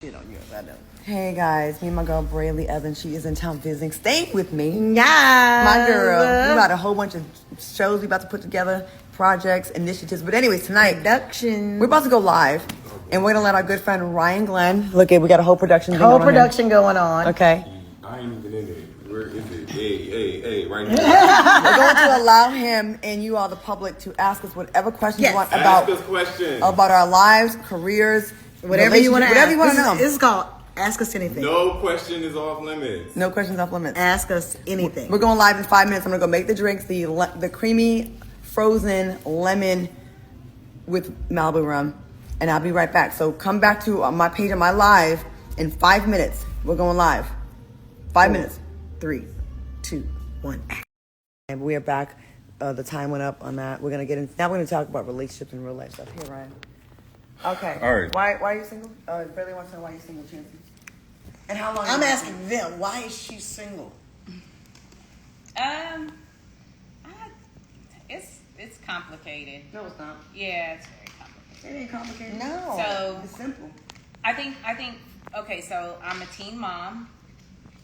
shit on yours, I know. Hey guys, me and my girl Braylee Evans, she is in town visiting. Stay with me. Yeah. My girl. We got a whole bunch of shows we about to put together, projects, initiatives. But anyways, tonight, Production. we're about to go live. And we're going to let our good friend Ryan Glenn, look at, we got a whole production going on. Okay. I ain't even in it. Where is it? Hey, right now. We're going to allow him and you all, the public, to ask us whatever questions you want Ask us questions. about our lives, careers, Whatever you want to ask. Whatever you want to know. This is called Ask Us Anything. No question is off limits. No questions off limits. Ask us anything. We're going live in 5 minutes. I'm going to go make the drinks, the creamy frozen lemon with Malibu rum, and I'll be right back. So come back to my page on my live in 5 minutes. We're going live. 5 minutes. 3, 2, 1. And we are back. The time went up on that. We're going to get in. Now we're going to talk about relationships and real life stuff. Here, Ryan. Okay. All right. Why are you single? Barely wants to know why you're single, Chancey. And how long? I'm asking them, why is she single? It's complicated. No, it's not. Yeah, it's very complicated. It ain't complicated. No. So It's simple. I think okay, so I'm a teen mom.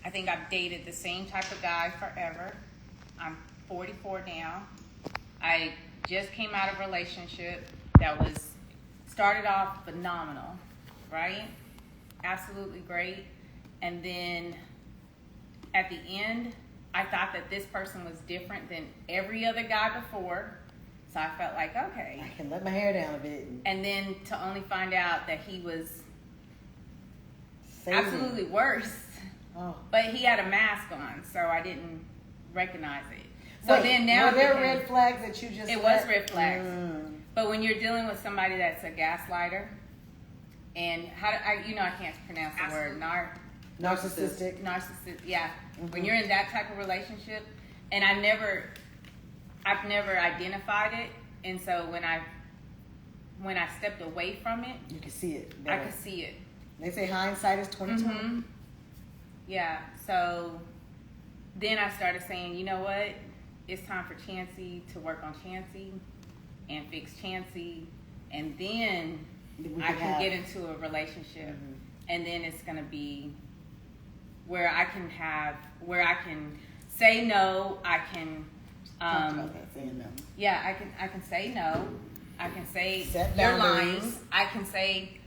I think I've dated the same type of guy forever. I'm 44 now. I just came out of a relationship that was started off phenomenal, right? Absolutely great. And then at the end, I thought that this person was different than every other guy before. So I felt like, okay. I can let my hair down a bit. And then to only find out that he was Saving. absolutely worse. Oh. But he had a mask on, so I didn't recognize it. So Wait, then now were there red flags that you just it let? was red flags. But when you're dealing with somebody that's a gaslighter, and I can't pronounce the word Narcissistic. narcissist. Yeah, when you're in that type of relationship, and I've never identified it, and so when I stepped away from it, You can see it. I could see it. They say hindsight is 20/20. Mm-hmm. Yeah, so then I started saying, you know what? It's time for Chancey to work on Chancey and fix Chancey, and then I can get into a relationship, and then it's gonna be where I can say no. I can, yeah, I can say no. I can say Set you're boundaries. lying. I can say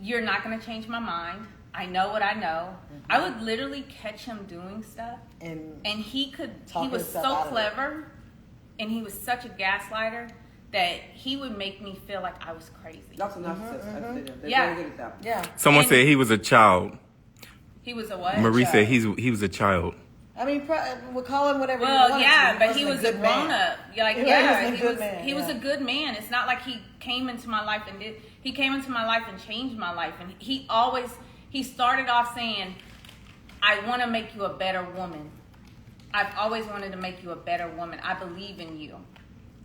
you're not gonna change my mind. I know what I know. I would literally catch him doing stuff, And he talk was himself so out of it. clever, and he was such a gaslighter that he would make me feel like I was crazy. That's a narcissist. They're Yeah. very good at that. yeah, Someone And- said he was a child. He was a what? Marie child. said he was a child. I mean, we'll call him whatever. Well, you want yeah, to. but he was a good man. grown up. Like, He yeah, was a good man, he was yeah. a good man. It's not like he came into my life and he came into my life and changed my life. And he started off saying, I want to make you a better woman. I've always wanted to make you a better woman. I believe in you.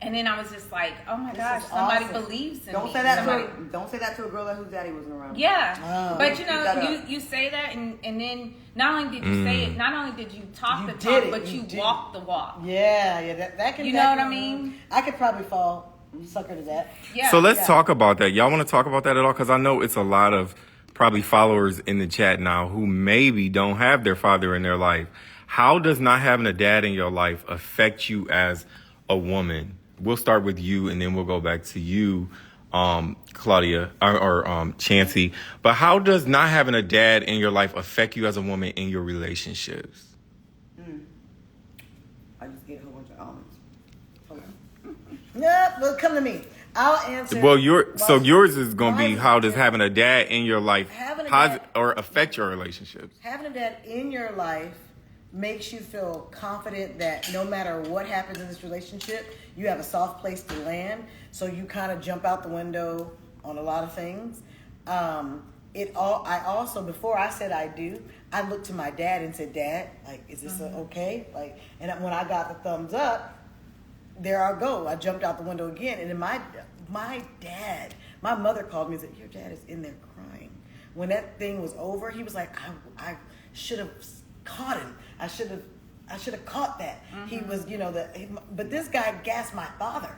And then I was just like, oh my gosh, is somebody awesome. believes in Don't me. say that Somebody- don't say that to a girl whose daddy wasn't around. Yeah, Oh. but Keep that up. you say that, and then not only did you say it, not only did you talk You the did talk, it. but You you did. walked the walk. Yeah, that can. You that know what can- I mean? I could probably fall sucker to that. Yeah. So let's Yeah. talk about that. Y'all want to talk about that at all? Because I know it's a lot of probably followers in the chat now who maybe don't have their father in their life. How does not having a dad in your life affect you as a woman? We'll start with you, and then we'll go back to you, Claudia, or Chancey. But how does not having a dad in your life affect you as a woman in your relationships? I just get a whole bunch of almonds. Yeah, well, come to me. I'll answer. Well, yours is going to be Mine- how does having a dad in your life Having a how's dad- or affect your relationships? Having a dad in your life makes you feel confident that no matter what happens in this relationship, you have a soft place to land. So you kind of jump out the window on a lot of things. I also, before I said I do, I looked to my dad and said, Dad, like, is this okay? Like, and when I got the thumbs up, there I go. I jumped out the window again. And then my dad, my mother called me and said, your dad is in there crying. When that thing was over, he was like, I should have caught him. I should have caught that. He was, but this guy gassed my father.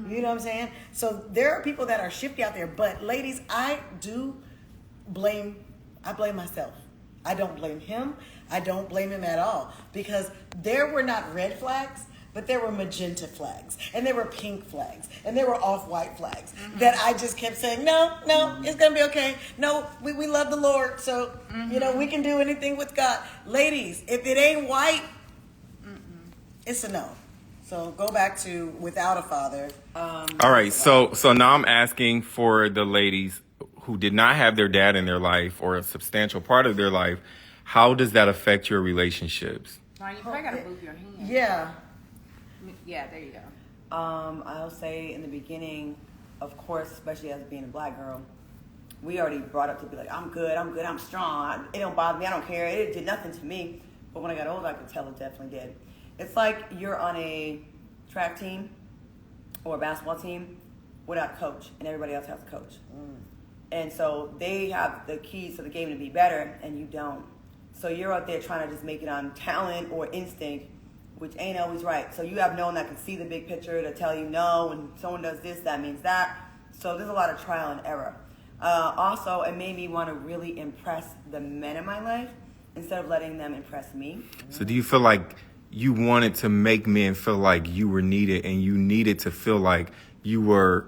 You know what I'm saying? So there are people that are shifty out there. But ladies, I do blame I blame myself. I don't blame him. I don't blame him at all, because there were not red flags, but there were magenta flags, and there were pink flags, and there were off-white flags that I just kept saying, no, it's going to be okay. No, we love the Lord, so, we can do anything with God. Ladies, if it ain't white, it's a no. So go back to without a father. All right, so now I'm asking for the ladies who did not have their dad in their life or a substantial part of their life. How does that affect your relationships? Ryan, you probably gotta move your hand. Yeah. Yeah, there you go. I'll say in the beginning, of course, especially as being a black girl, we already brought up to be like, I'm good, I'm strong. It don't bother me, I don't care. It did nothing to me. But when I got older, I could tell it definitely did. It's like you're on a track team or a basketball team without a coach, and everybody else has a coach. And so they have the keys to the game to be better, and you don't. So you're out there trying to just make it on talent or instinct, which ain't always right. So you have no one that can see the big picture to tell you no, when someone does this, that means that. So there's a lot of trial and error. Also, it made me want to really impress the men in my life instead of letting them impress me. So do you feel like you wanted to make men feel like you were needed, and you needed to feel like you were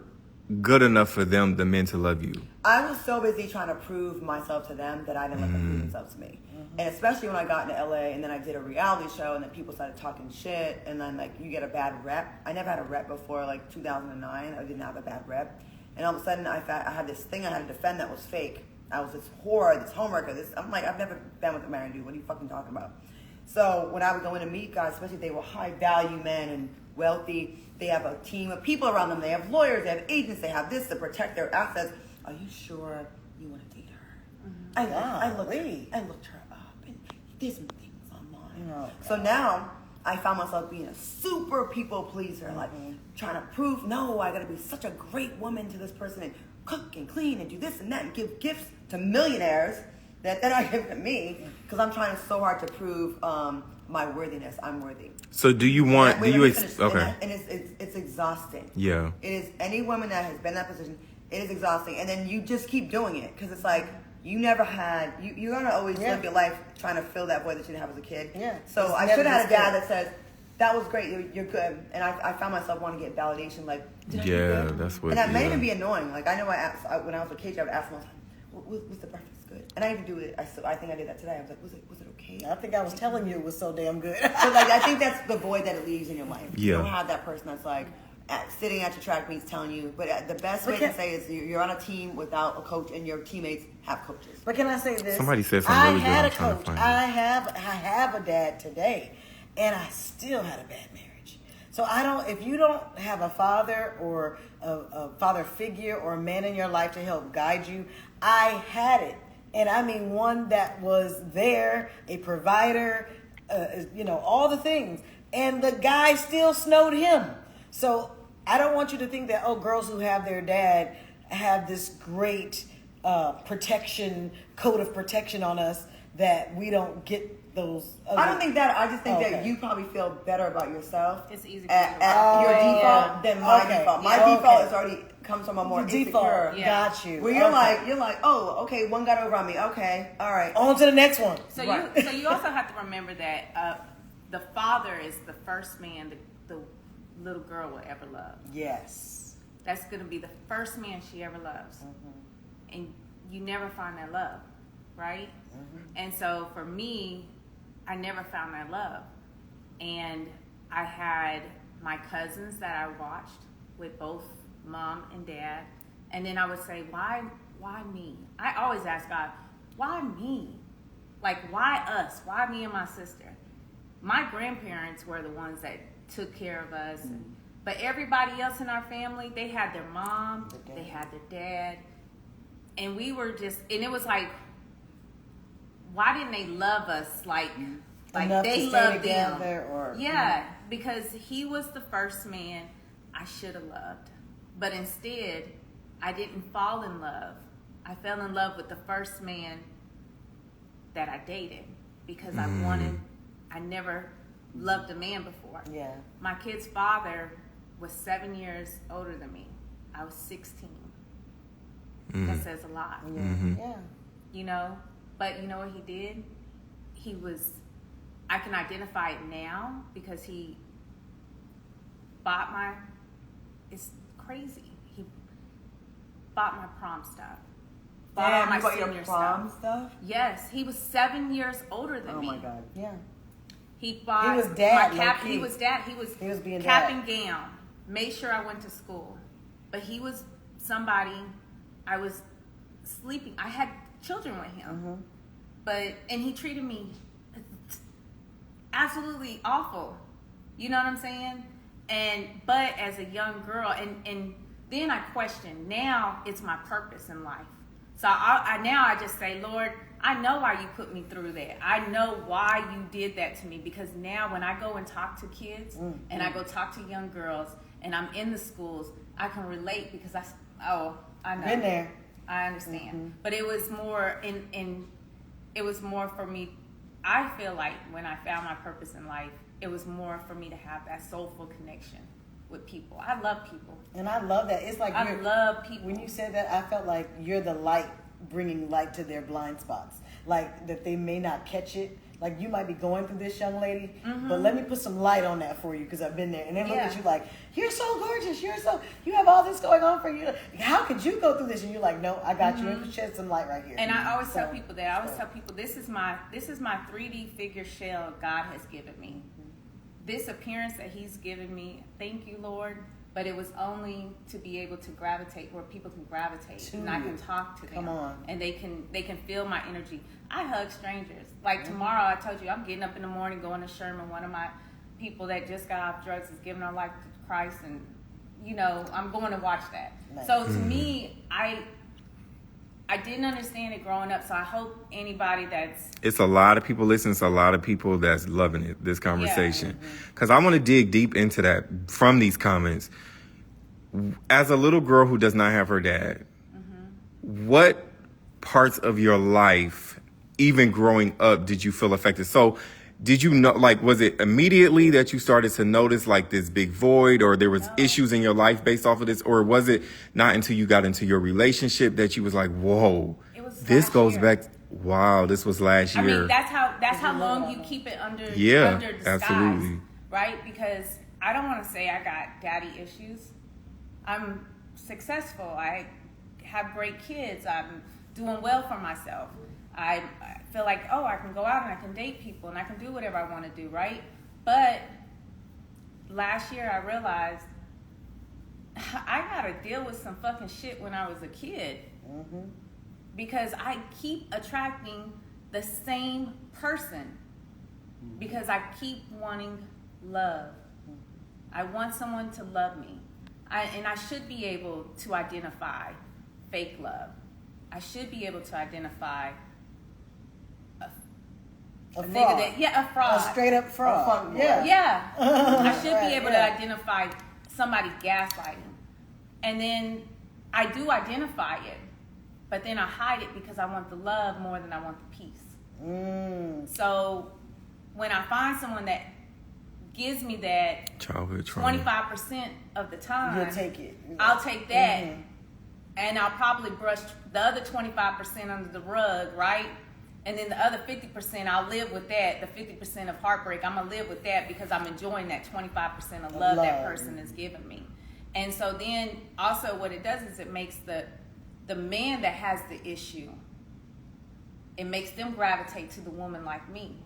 good enough for them, the men, to love you? I was so busy trying to prove myself to them that I didn't let them prove themselves to me. And especially when I got into LA and then I did a reality show and then people started talking shit and then like you get a bad rep. I never had a rep before like 2009. I didn't have a bad rep. And all of a sudden I had this thing I had to defend that was fake. I was this whore, this homewrecker. I'm like, I've never been with a married dude. What are you fucking talking about? So when I would go in to meet guys, especially if they were high value men and wealthy, they have a team of people around them. They have lawyers, they have agents, they have this to protect their assets. Are you sure you want to date her? I looked her up, and there's some things online. Oh, so now I found myself being a super people pleaser, like trying to prove, no, I got to be such a great woman to this person and cook and clean and do this and that and give gifts to millionaires that then I give to me because I'm trying so hard to prove my worthiness. I'm worthy. So do you want? Okay. And it's exhausting. Yeah. It is. Any woman that has been in that position, it is exhausting, and then you just keep doing it because it's like you never had. You're gonna always live your life trying to fill that void that you didn't have as a kid. Yeah. So I should have had a dad that says, "That was great. You're good." And I found myself wanting to get validation, like, did I do good? That's what. And that may even be annoying. Like I know when I was a kid, I would ask myself, "Was the breakfast good?" And I even do it. I think I did that today. I was like, "Was it okay?" I think I was telling you it was so damn good. So like I think that's the void that it leaves in your life. Yeah. You don't have that person that's like sitting at your track meets telling you. But the best way to say is you're on a team without a coach, and your teammates have coaches. But can I say this? Somebody said something really good. I had a I'm trying to coach. find it. I have a dad today, and I still had a bad marriage. So I don't. If you don't have a father or a father figure or a man in your life to help guide you, I had it. And I mean one that was there, a provider, all the things. And the guy still snowed him. So I don't want you to think that, girls who have their dad have this great code of protection on us that we don't get those. I don't think that. I just think that you probably feel better about yourself. It's easy at your default than my default. My default is already comes from a more insecure. Got you. Where you're like, oh, okay, one got over on me. Okay, all right. On to the next one. So you also have to remember that the father is the first man the little girl will ever love. Yes. That's going to be the first man she ever loves. And you never find that love, right? And so for me, I never found that love. And I had my cousins that I watched with both mom and dad. And then I would say, why me? I always ask God, why me? Like, why us? Why me and my sister? My grandparents were the ones that took care of us. But everybody else in our family, they had their mom, they had their dad. And we were just, and it was like, why didn't they love us like they loved them? Because he was the first man I should have loved. But instead, I didn't fall in love. I fell in love with the first man that I dated because I never loved a man before. Yeah. My kid's father was 7 years older than me. I was 16. That says a lot. Yeah. You know? But you know what he did? I can identify it now because he bought it's crazy. He bought my prom stuff. Bought all my senior prom stuff? Yes, he was 7 years older than me. Oh my God, yeah. He bought He was dad, my cap. low-key. He was dad. He was being cap dad. and gown. Made sure I went to school, but he was somebody. I was sleeping. I had children with him, and he treated me absolutely awful. You know what I'm saying? But as a young girl, and then I questioned. Now it's my purpose in life. So I just say, Lord, I know why you put me through that. I know why you did that to me, because now when I go and talk to kids and I go talk to young girls and I'm in the schools, I can relate because I know. Been there. I understand. But it was more it was more for me. I feel like when I found my purpose in life, it was more for me to have that soulful connection with people. I love people. And I love that. It's like I love people. When you said that, I felt like you're the light, bringing light to their blind spots. Like that they may not catch it. Like you might be going through this, young lady, but let me put some light on that for you because I've been there. And they look at you like, you're so gorgeous. You have all this going on for you. How could you go through this? And you're like, no, I got you. And shed some light right here. And I always tell people that. I always tell people this is my 3D figure shell God has given me. This appearance that He's given me. Thank you, Lord. But it was only to be able to gravitate where people can gravitate, and I can talk to them. Come on. And they can feel my energy. I hug strangers. Like tomorrow, I told you, I'm getting up in the morning, going to Sherman. One of my people that just got off drugs is giving her life to Christ, and I'm going to watch that. Nice. So to me, I didn't understand it growing up. So I hope anybody it's a lot of people listening. It's a lot of people that's loving it, this conversation. Because I want to dig deep into that from these comments. As a little girl who does not have her dad, what parts of your life, even growing up, did you feel affected? So did you know, like, was it immediately that you started to notice like this big void, or there was issues in your life based off of this? Or was it not until you got into your relationship that you was like, whoa, this goes back. Wow, this was last year. I mean, that's how long you keep it under disguise, absolutely. Right? Because I don't want to say I got daddy issues. I'm successful. I have great kids. I'm doing well for myself. I feel like, I can go out and I can date people and I can do whatever I want to do, right? But last year I realized I got to deal with some fucking shit when I was a kid. Because I keep attracting the same person because I keep wanting love. I want someone to love me. And I should be able to identify fake love. I should be able to identify a fraud. nigga a fraud. A straight up fraud. Yeah. I should be able to Yeah. identify somebody gaslighting. And then I do identify it, but then I hide it because I want the love more than I want the peace. So when I find someone that gives me that childhood trauma 25% of the time, You'll take it. I'll take that, and I'll probably brush the other 25% under the rug, right? And then the other 50%, I'll live with that. The 50% of heartbreak, I'm gonna live with that because I'm enjoying that 25% of love that person is giving me. And so then also what it does is it makes the man that has the issue, it makes them gravitate to the woman like me.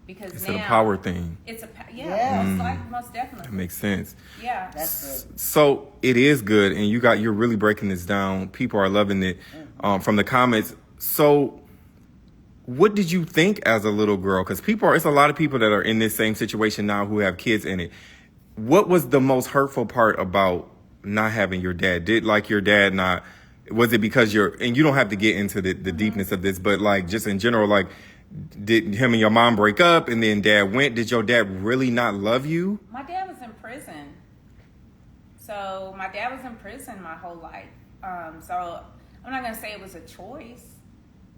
Because it's now a power thing. It's Yeah. most likely, most definitely. That makes sense. Yeah. That's good. So it is good, and you're really breaking this down. People are loving it from the comments. So what did you think as a little girl? Because it's a lot of people that are in this same situation now who have kids in it. What was the most hurtful part about not having your dad? Did like your dad not? Was it because and you don't have to get into the deepness of this, but like just in general, like did him and your mom break up and then dad went? Did your dad really not love you? My dad was in prison. So my dad was in prison my whole life. So I'm not gonna say it was a choice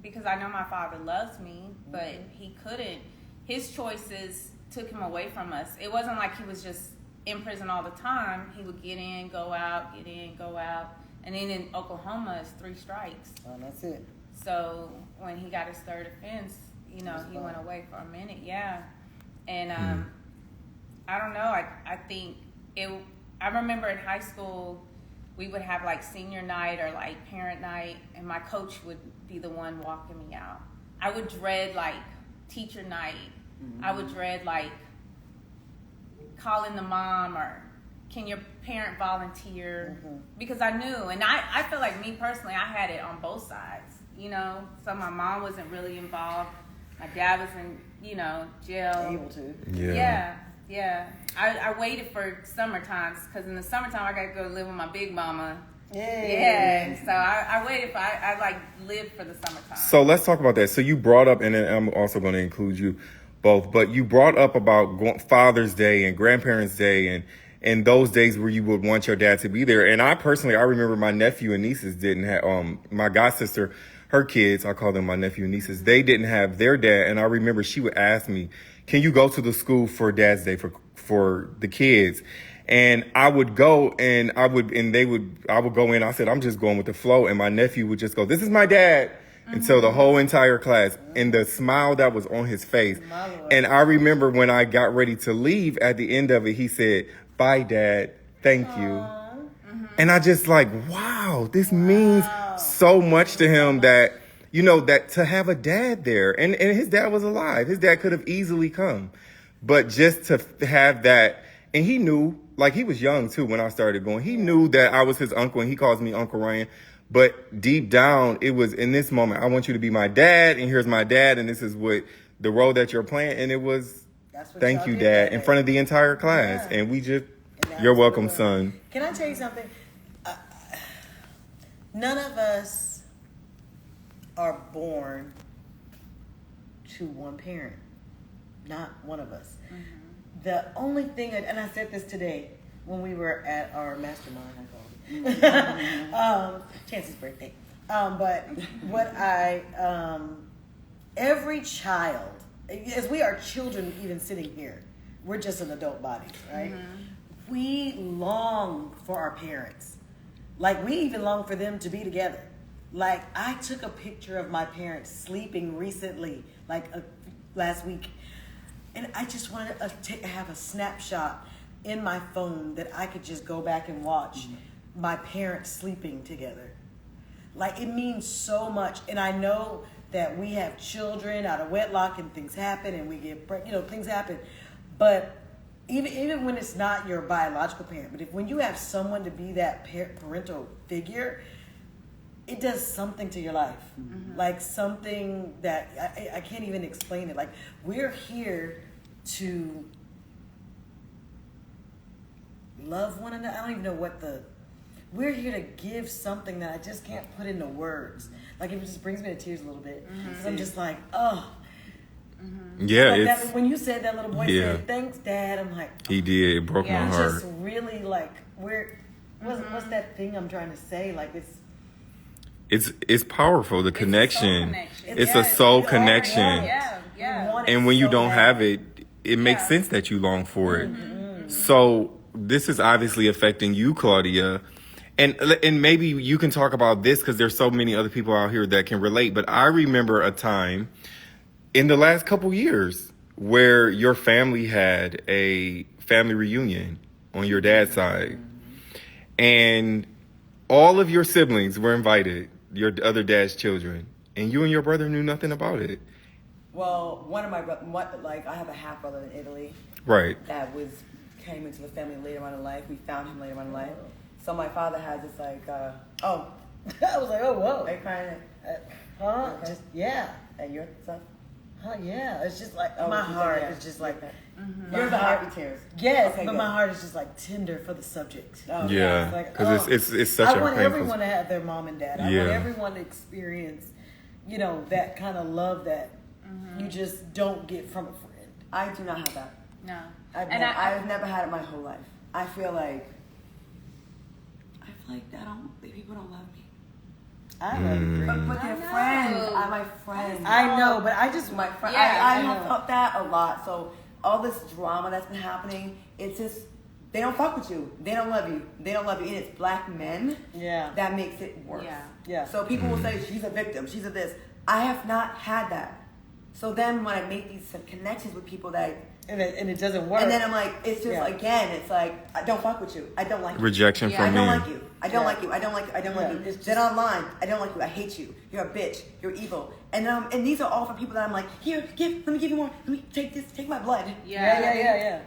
because I know my father loves me, but he couldn't. His choices took him away from us. It wasn't like he was just in prison all the time. He would get in, go out, get in, go out. And then in Oklahoma, it's 3 strikes. Oh, that's it. So when he got his third offense, you know, he went away for a minute. Yeah. And I don't know. I think I remember in high school, we would have like senior night or like parent night, and my coach would be the one walking me out. I would dread like teacher night. I would dread like calling the mom or can your parent volunteer? Because I knew, and I feel like me personally, I had it on both sides, you know. So my mom wasn't really involved. My dad was in, you know, jail. Able to. Yeah. I waited for summer times because in the summertime I got to go live with my big mama. Yeah. So I waited for, I like lived for the summertime. So let's talk about that. So you brought up, and then I'm also going to include you both, but you brought up about Father's Day and Grandparents' Day and those days where you would want your dad to be there. And I remember my nephew and nieces didn't have, my god sister, her kids, I call them my nephew and nieces, they didn't have their dad. And I remember she would ask me, can you go to the school for Dad's Day for the kids? And I would go and I would go in. I said, I'm just going with the flow. And my nephew would just go, this is my dad. Until the whole entire class, and the smile that was on his face. And I remember when I got ready to leave, at the end of it, he said, bye, Dad. Thank you. And I just like, wow, this means so much to him that, you know, that to have a dad there. And his dad was alive. His dad could have easily come. But just to have that, and he knew, like he was young too when I started going, he knew that I was his uncle, and he calls me Uncle Ryan. But deep down, it was in this moment, I want you to be my dad, and here's my dad, and this is what the role that you're playing. And it was, thank you, Dad, in front of the entire class. And we just, you're welcome, son. Can I tell you something? None of us are born to one parent. Not one of us. The only thing, and I said this today when we were at our mastermind, I called it. Chance's birthday. But what every child, as we are children even sitting here, we're just in adult bodies, right? We long for our parents. Like, we even long for them to be together. Like, I took a picture of my parents sleeping recently, like last week. And I just wanted to have a snapshot in my phone that I could just go back and watch my parents sleeping together. Like, it means so much. And I know that we have children out of wedlock and things happen and we get pregnant, you know, things happen. But even when it's not your biological parent, but when you have someone to be that parental figure, it does something to your life. Like something that I can't even explain it. Like, we're here to love one another. I don't even know we're here to give something that I just can't put into words. Like, it just brings me to tears a little bit. Because I'm just like, oh. Yeah, like it's, that, when you said that little boy said, thanks, Dad, I'm like, he did. It broke my heart. Just really like, what's that thing I'm trying to say? Like, it's powerful, the connection. It's a Yes, soul we all connection. want it. Yeah. We want it And when you so don't bad. have it, it makes sense that you long for it. So this is obviously affecting you, Claudia. And maybe you can talk about this because there's so many other people out here that can relate. But I remember a time in the last couple years where your family had a family reunion on your dad's side. And all of your siblings were invited, your other dad's children. And you and your brother knew nothing about it. Well, one of my I have a half brother in Italy. Right. That came into the family later on in life. We found him later on in life. So my father has this I was like, oh, whoa. are you crying? Huh? Okay. Just, yeah. At your stuff? Huh, yeah. It's just like, Oh, my okay, heart yeah. is just like, Yours are happy tears. yes, Okay, but good. my heart is just like tender for the subject. Oh, Yeah. It's like, Because it's such I a want painful. everyone to have their mom and dad. I Yeah. want everyone to experience, you know, that kind of love that you just don't get from a friend. I do not have that. No. I've never had it my whole life. I feel like people don't love me. I love you. But they're know. friends. I'm my friends. I know, but I just My friend. Yeah, I I have know. felt that a lot. So all this drama that's been happening, it's just they don't fuck with you. They don't love you. They don't love you. And it's black men that makes it worse. Yeah. So people will say, she's a victim. She's a this. I have not had that. So then when I make these connections with people that... And it doesn't work. And then I'm like, it's just, again, it's like, I don't fuck with you. I don't like you. Rejection from I don't men. like you. I don't like you. I don't like you. I don't like you. Then online, I don't like you. I hate you. You're a bitch. You're evil. And these are all for people that I'm like, here, let me give you more. Let me take this. Take my blood. Yeah.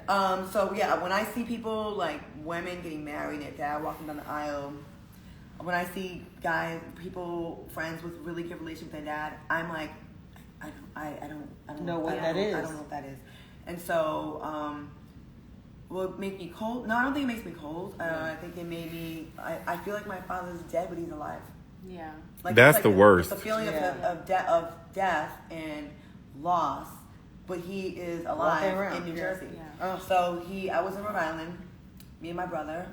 So yeah, when I see people like women getting married, their dad walking down the aisle, when I see guys, people, friends with really good relationship with their dad, I'm like, I don't know what that is. I don't know what that is. And so, will it make me cold? No, I don't think it makes me cold. I think it made me. I feel like my father's dead, but he's alive. Yeah. Like, That's like the worst. The feeling of death and loss, but he is alive in New Jersey. Yeah. So I was in Rhode Island. Me and my brother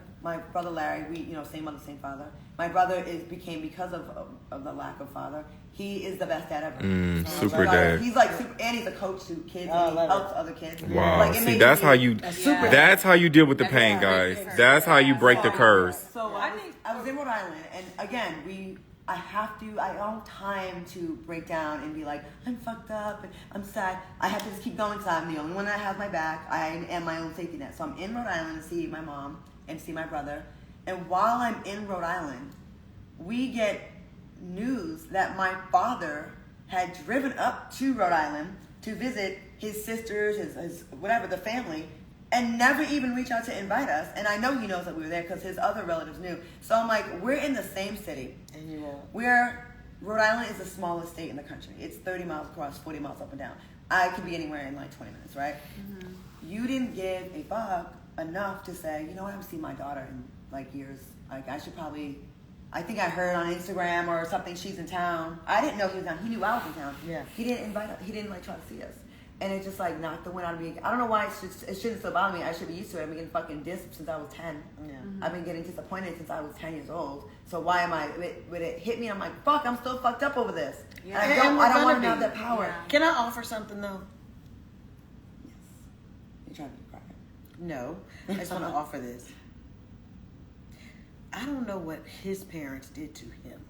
Larry, we same mother, same father. My brother became because of the lack of father. He is the best dad ever. Super dad. He's like super, and he's a coach to kids. And he helps other kids. Wow. Like, See, that's how you. That's how you deal with the pain, guys. That's how you break the curse. So I was in Rhode Island, and again, I don't have time to break down and be like, I'm fucked up and I'm sad. I have to just keep going because I'm the only one that has my back. I am my own safety net. So I'm in Rhode Island to see my mom and see my brother. And while I'm in Rhode Island, we get news that my father had driven up to Rhode Island to visit his sisters, his whatever, the family, and never even reach out to invite us. And I know he knows that we were there because his other relatives knew. So I'm like, we're in the same city. And you won't. Rhode Island is the smallest state in the country. It's 30 miles across, 40 miles up and down. I could be anywhere in like 20 minutes, right? Mm-hmm. You didn't give a fuck enough to say, you know what, I haven't seen my daughter in like years. Like I should probably... I think I heard on Instagram or something she's in town. I didn't know he was in town. He knew I was in town. Yeah. He didn't invite us. He didn't like try to see us. And it just like knocked the wind out of me. I don't know why it shouldn't still bother me. I should be used to it. I've been getting fucking dissed since I was 10. Yeah. Mm-hmm. I've been getting disappointed since I was 10 years old. So why am I, when it hit me, I'm like, fuck, I'm still fucked up over this. Yeah. And I don't want to have that power. Yeah. Can I offer something though? Yes. You're trying to be quiet. No. I just want to offer this. I don't know what his parents did to him.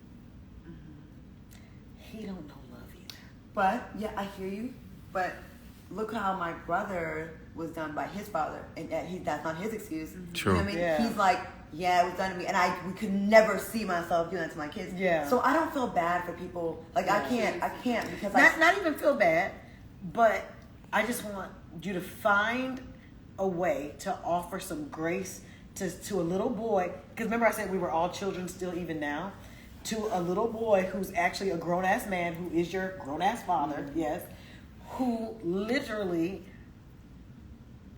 He don't know love either. But, yeah, I hear you. But look how my brother was done by his father. And that's not his excuse. True. You know what I mean? Yeah. He's like, yeah, it was done to me. And we could never see myself doing that to my kids. Yeah. So I don't feel bad for people. Like, I can't because Not even feel bad, but I just want you to find a way to offer some grace to a little boy, because remember I said we were all children still even now, to a little boy who's actually a grown-ass man, who is your grown-ass father, yes, who literally,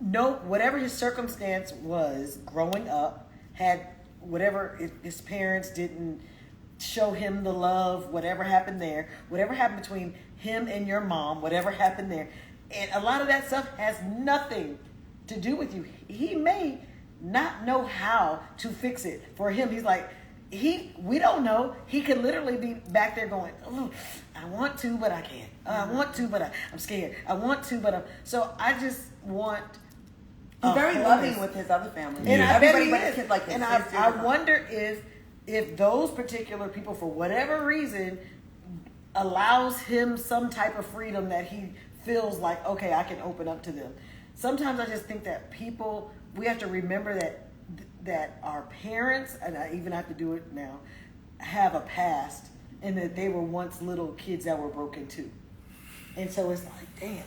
whatever his circumstance was growing up, had whatever his parents didn't show him the love, whatever happened there, whatever happened between him and your mom, whatever happened there, and a lot of that stuff has nothing to do with you. He may not know how to fix it. For him, he's like, we don't know. He could literally be back there going, oh, I want to, but I can't. I want to, but I'm scared. I want to, but so I just want... He's very loving with his other family. And I bet he but is. his, like, his and sister, I wonder if those particular people, for whatever reason, allows him some type of freedom that he feels like, okay, I can open up to them. Sometimes I just think that people... We have to remember that our parents, and I even have to do it now, have a past, and that they were once little kids that were broken too. And so it's like, damn,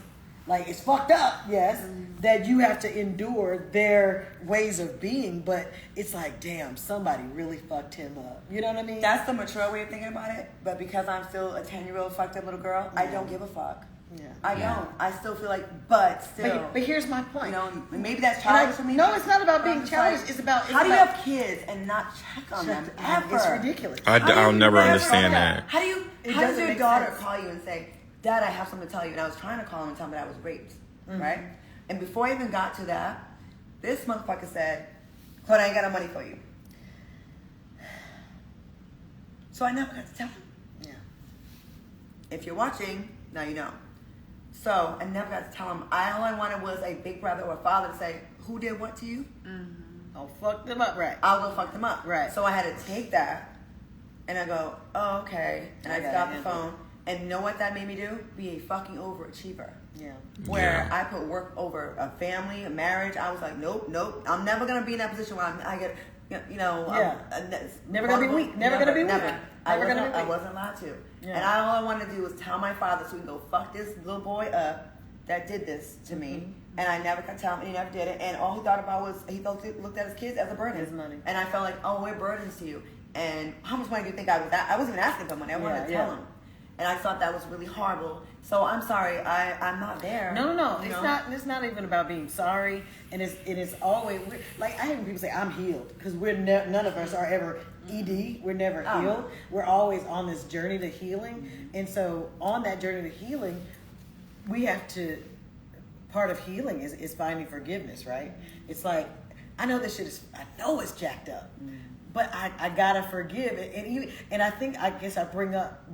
like it's fucked up, yes, that you have to endure their ways of being, but it's like, damn, somebody really fucked him up. You know what I mean? That's the mature way of thinking about it. But because I'm still a 10-year-old fucked up little girl, I don't give a fuck. Yeah. I don't. I still feel like, but still. But here's my point. You know, maybe that's childish for me. No, it's not about being It's childish. like, it's about... how do you have kids and not check on them ever? It's ridiculous. I'll never understand that. How does doesn't your make daughter sense. call you and say, Dad, I have something to tell you? And I was trying to call him and tell him that I was raped, right? And before I even got to that, this motherfucker said, Claude, I ain't got no money for you. So I never got to tell him. Yeah. If you're watching, now you know. So I never got to tell him. All I wanted was a big brother or father to say, who did what to you? I'll fuck them up, right? I'll go fuck them up. Right. So I had to take that, and I go, oh, okay. And I got the phone. And you know what that made me do? Be a fucking overachiever. Yeah. Where I put work over a family, a marriage. I was like, nope. I'm never going to be in that position where I get, never going to be weak. Never going to be weak. I wasn't allowed to. Yeah. And all I wanted to do was tell my father so he can go fuck this little boy up that did this to me. And I never could tell him, and he never did it. And all he thought about was, looked at his kids as a burden. His money. And I felt like, oh, we're burdens to you. And how much money do you think I was at? I wasn't even asking for money. I wanted to tell him. And I thought that was really horrible. So I'm sorry, I'm not there. No. It's not even about being sorry. And it's always like I hear people say I'm healed because we're none of us are ever ED. We're never healed. We're always on this journey to healing. And so on that journey to healing, we have to. Part of healing is finding forgiveness, right? It's like I know this shit is. I know it's jacked up, but I gotta forgive it. And I guess I bring up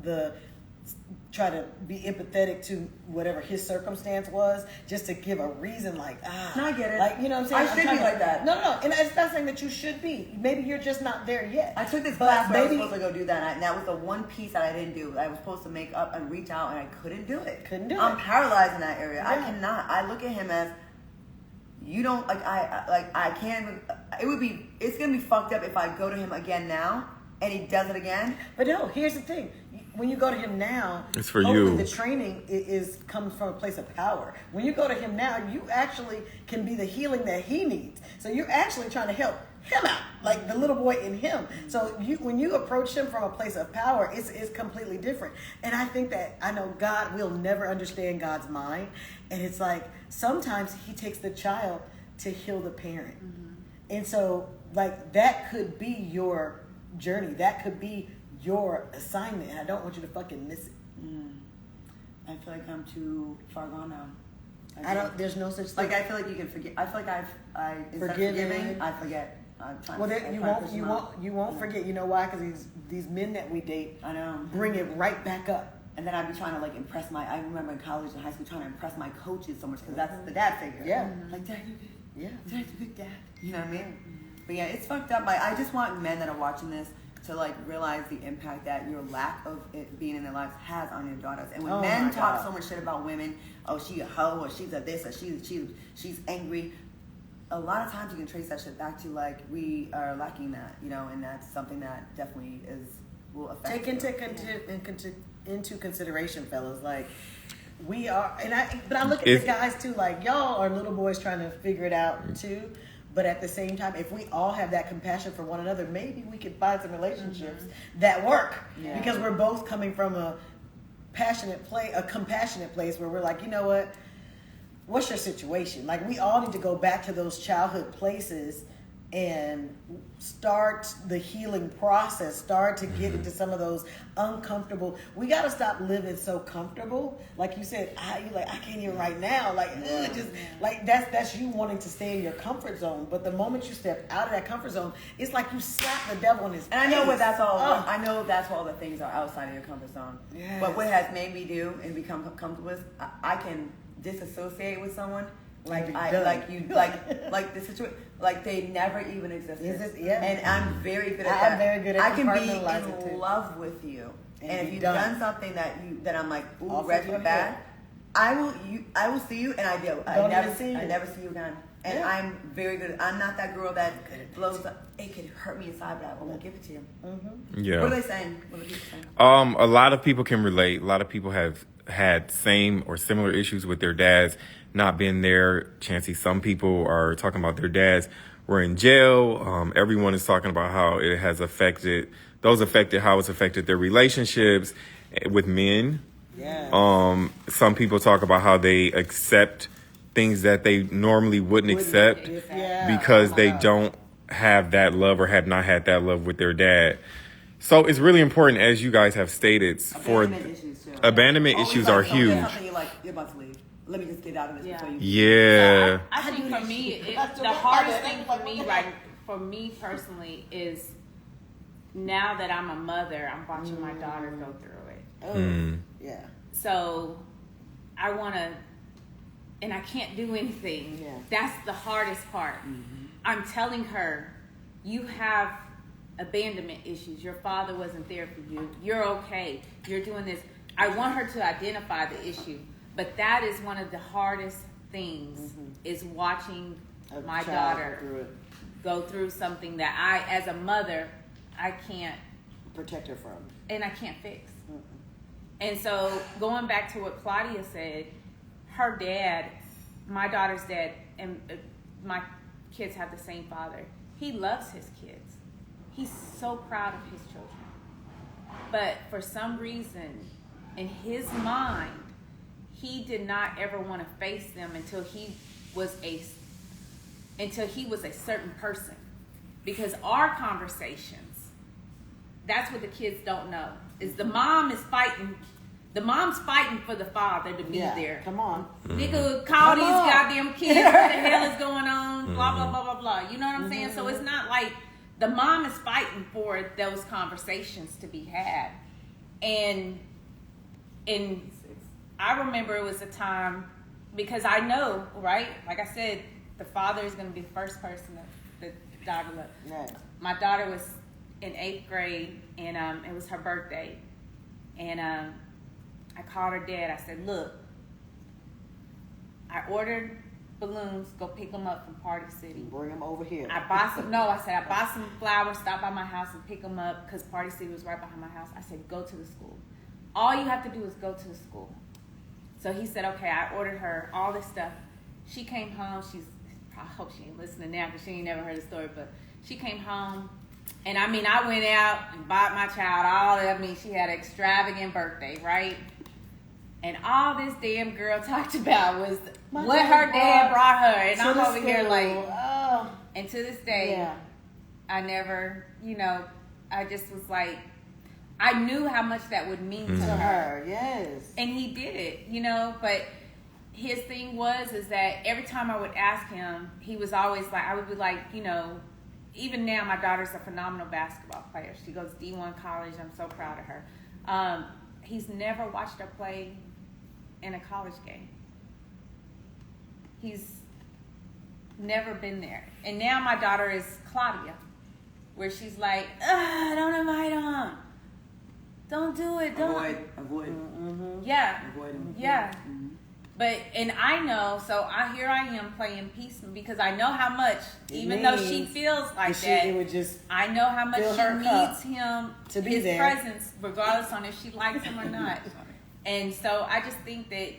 try to be empathetic to whatever his circumstance was, just to give a reason, like No, I get it. like you know what I'm saying. I should be like that. No, and it's not saying that you should be. Maybe you're just not there yet. I took this class where I was supposed to go do that, and that was the one piece that I didn't do. I was supposed to make up and reach out, and I couldn't do it. I'm paralyzed in that area. Yeah. I cannot. I look at him as you don't I can't. It's gonna be fucked up if I go to him again now and he does it again. But no, here's the thing. When you go to him now, it's for you. The training comes from a place of power. When you go to him now, you actually can be the healing that he needs. So you're actually trying to help him out, like the little boy in him. So when you approach him from a place of power, it's completely different. And I think that I know God will never understand God's mind. And it's like sometimes he takes the child to heal the parent. And so like that could be your journey. That could be your assignment, and I don't want you to fucking miss it. I feel like I'm too far gone now. There's no such thing. Like I feel like you can forget. I feel like instead of forgiving, I forget. You won't forget. You know why? Because these men that we date, I know, bring it right back up. And then I'd be trying to like impress I remember in college and high school trying to impress my coaches so much because that's the dad figure. Yeah. Like, Dad, you're good. Yeah. Dad's a good dad. You know what I mean? But yeah, it's fucked up. I just want men that are watching this to like realize the impact that your lack of it being in their lives has on your daughters. And when men talk so much shit about women, oh, she a hoe, or she's a this, or she's angry, a lot of times you can trace that shit back to like we are lacking that, and that's something that definitely will affect. Take into consideration, fellas, like we are, but I look at the guys too, like y'all are little boys trying to figure it out too. But at the same time, if we all have that compassion for one another, maybe we could find some relationships that work. Yeah. Because we're both coming from a compassionate place where we're like, you know what? What's your situation? Like we all need to go back to those childhood places and start the healing process, start to get into some of those uncomfortable. We got to stop living so comfortable. Like you said, I can't even right now. Like that's you wanting to stay in your comfort zone. But the moment you step out of that comfort zone, it's like you slap the devil in his face. And I know what that's all. I know that's all the things are outside of your comfort zone. Yes. But what has made me do and become comfortable with, I can disassociate with someone. Like the situation, like they never even existed. And I'm very good at that. I'm very good at I can be in love with you, and if you've done something that I'm like, ooh, red for bad, I will see you, and I do. I never see you again. And I'm very good. I'm not that girl that blows up. It could hurt me inside, but I won't give it to you. Yeah. What are they saying? What are people saying? A lot of people can relate. A lot of people have had same or similar issues with their dads not being there. Chancey, some people are talking about their dads were in jail. Everyone is talking about how it has affected how it's affected their relationships with men. Yeah. Some people talk about how they accept things that they normally wouldn't accept because they don't have that love or have not had that love with their dad. So it's really important, as you guys have stated, abandonment issues are huge. You're about to leave. Let me just get out of this before you. Yeah. So I think for me, the hardest thing for me, for me personally, is now that I'm a mother, I'm watching my daughter go through it. Yeah. So I want to, and I can't do anything. Yeah. That's the hardest part. I'm telling her, you have abandonment issues. Your father wasn't there for you. You're okay. You're doing this. I want her to identify the issue. But that is one of the hardest things, is watching my daughter go through something that I, as a mother, I can't protect her from. And I can't fix. And so going back to what Claudia said, her dad, my daughter's dad, and my kids have the same father. He loves his kids. He's so proud of his children. But for some reason, in his mind, he did not ever want to face them until he was a certain person. Because our conversations, that's what the kids don't know, is the mom is fighting. The mom's fighting for the father to be there. Come on. Nigga, call these goddamn kids. What the hell is going on? Blah, blah, blah, blah, blah. You know what I'm saying? So it's not like the mom is fighting for those conversations to be had. And I remember it was a time, because I know, right? Like I said, the father is going to be the first person that the daughter loved. Right. My daughter was in 8th grade, and it was her birthday. And I called her dad. I said, look, I ordered balloons. Go pick them up from Party City. Bring them over here. I bought some flowers, stop by my house and pick them up, because Party City was right behind my house. I said, go to the school. All you have to do is go to the school. So he said, okay. I ordered her all this stuff. She came home. I hope she ain't listening now, because she ain't never heard the story, but she came home. And I went out and bought my child she had an extravagant birthday, right? And all this damn girl talked about was what her dad brought her. And I'm over here like, oh. And to this day, I never, I just was like, I knew how much that would mean to her. Yes. And he did it, but his thing is that every time I would ask him, he was always like, I would be like, even now my daughter's a phenomenal basketball player. She goes D1 college. I'm so proud of her. He's never watched her play in a college game. He's never been there. And now my daughter is Claudia, where she's like, don't invite him. Don't do it. Don't. Avoid. Mm-hmm. Yeah. Avoid him. Yeah. Mm-hmm. But, and I know, so here I am playing peace, because I know how much, even though she feels like that, I know how much she needs him, to be his there. presence, regardless on if she likes him or not. And so I just think that,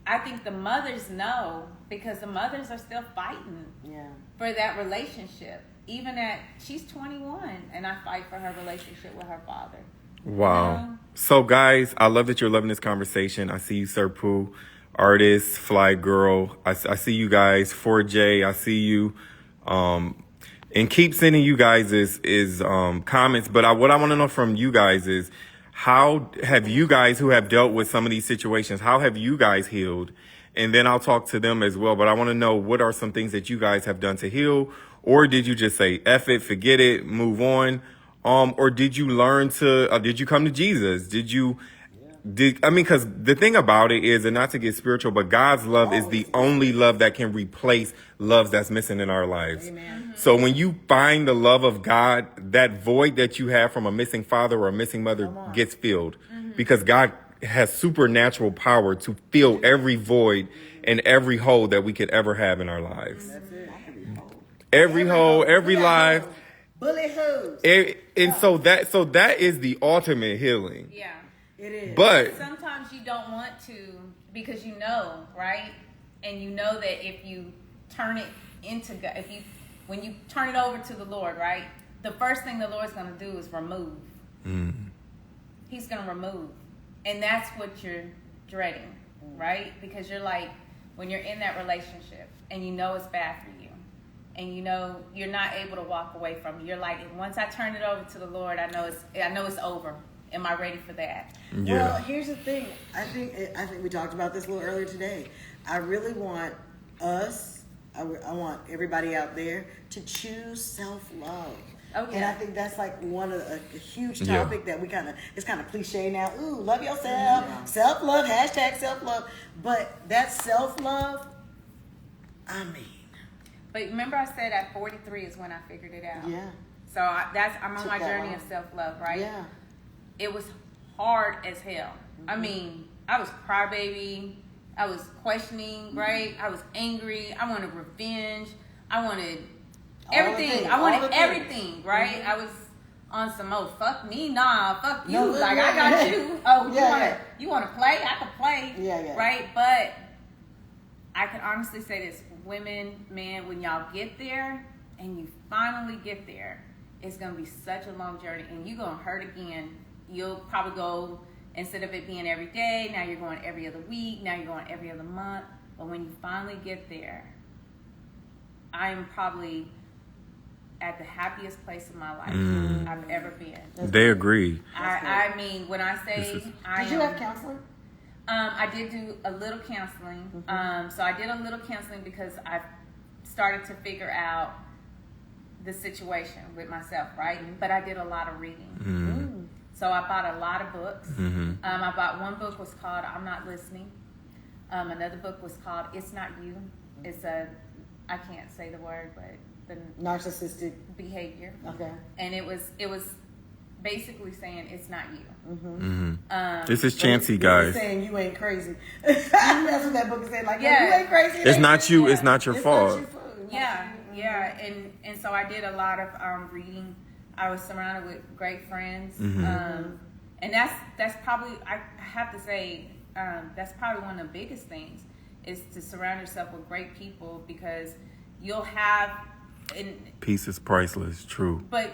I think the mothers know, because the mothers are still fighting for that relationship. Even she's 21, and I fight for her relationship with her father. Wow. So guys, I love that you're loving this conversation. I see you, Sir Pooh, Artist, Fly Girl. I see you guys, 4J. I see you. And keep sending you guys is comments. But what I want to know from you guys is, how have you guys who have dealt with some of these situations, how have you guys healed? And then I'll talk to them as well. But I want to know, what are some things that you guys have done to heal? Or did you just say, F it, forget it, move on? Or did you learn did you come to Jesus? Because the thing about it is, and not to get spiritual, but God's love is the only love that can replace love that's missing in our lives. Amen. So when you find the love of God, that void that you have from a missing father or a missing mother gets filled, because God has supernatural power to fill every void and every hole that we could ever have in our lives. That's it. Every hole, every life. Bullet holes. And so that is the ultimate healing. Yeah. It is. But sometimes you don't want to, because right? And you know that if you turn it into God, when you turn it over to the Lord, right? The first thing the Lord's going to do is remove. He's going to remove. And that's what you're dreading, right? Because you're like, when you're in that relationship and you know it's bad for you, and you know you're not able to walk away from it, you're like, once I turn it over to the Lord, I know it's over. Am I ready for that? Yeah. Well, here's the thing. I think we talked about this a little earlier today. I really want us, I want everybody out there to choose self-love. Okay. And I think that's like a huge topic that it's kind of cliche now. Ooh, love yourself, self-love, #self-love. But that self-love, But remember I said at 43 is when I figured it out. Yeah. So I'm on Took my that journey long. of self-love, right? Yeah. It was hard as hell. I mean, I was crybaby. I was questioning, right? I was angry. I wanted revenge. I wanted everything. I wanted everything, right? I was on some fuck me, nah, fuck you. No, like yeah, I got yeah. you. Oh, Yeah, you wanna play? I can play. Yeah. Right? But I can honestly say this, women, men, when y'all get there and you finally get there, it's gonna be such a long journey and you're gonna hurt again. You'll probably go, instead of it being every day, now you're going every other week, now you're going every other month. But when you finally get there, I'm probably at the happiest place in my life I've ever been. They agree. I mean, when I say Did you have counseling? I did do a little counseling. So I did a little counseling because I started to figure out the situation with myself, right? But I did a lot of reading. So I bought a lot of books. I bought one book was called I'm Not Listening. Another book was called It's Not You. It's I can't say the word, but the Narcissistic behavior. Okay. And it was basically saying it's not you. This is Chancey, It's guys. saying you ain't crazy. That's what that book is saying. Like, Yeah. you ain't crazy. It's not you. It's not your It's fault. not your fault. Yeah. And so I did a lot of reading. I was surrounded with great friends. And that's probably, I have to say, that's probably one of the biggest things is to surround yourself with great people, because you'll have Peace is priceless. True. But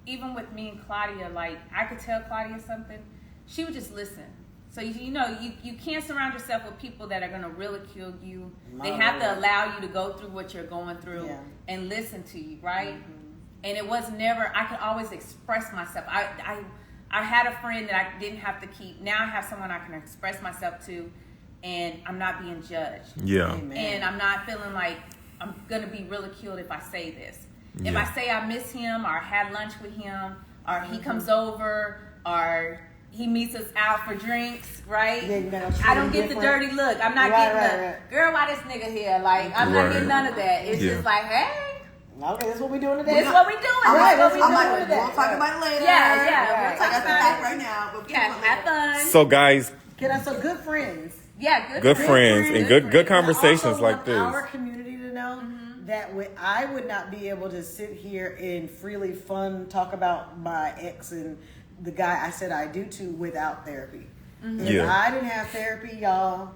even with me and Claudia, like I could tell Claudia something, she would just listen. So you can't surround yourself with people that are going to ridicule you. They have to allow you to go through what you're going through and listen to you, right? And it was never, I could always express myself. I had a friend that I didn't have to keep. Now I have someone I can express myself to, and I'm not being judged. Yeah. Amen. And I'm not feeling like I'm going to be ridiculed if I say this. If Yeah. I say I miss him or had lunch with him or he comes over or he meets us out for drinks, right? Yeah, you gotta treat I don't him get the different. dirty look. I'm not Right, getting right. girl, why this nigga here? Like, I'm not Right. getting none of that. It's Yeah. just like, hey, Okay, that's what we're doing today. this is what we doing. I'm This is what like, we I'm doing like, today. we'll talk about it later. Yeah. We'll I talk got the about back it. right now. But Yeah, have fun. So, guys, So good friends. Yeah, good friends and good friends. conversations I also like want this. our community to know that I would not be able to sit here and freely talk about my ex and the guy I said I do to without therapy. If Yeah. I didn't have therapy, y'all.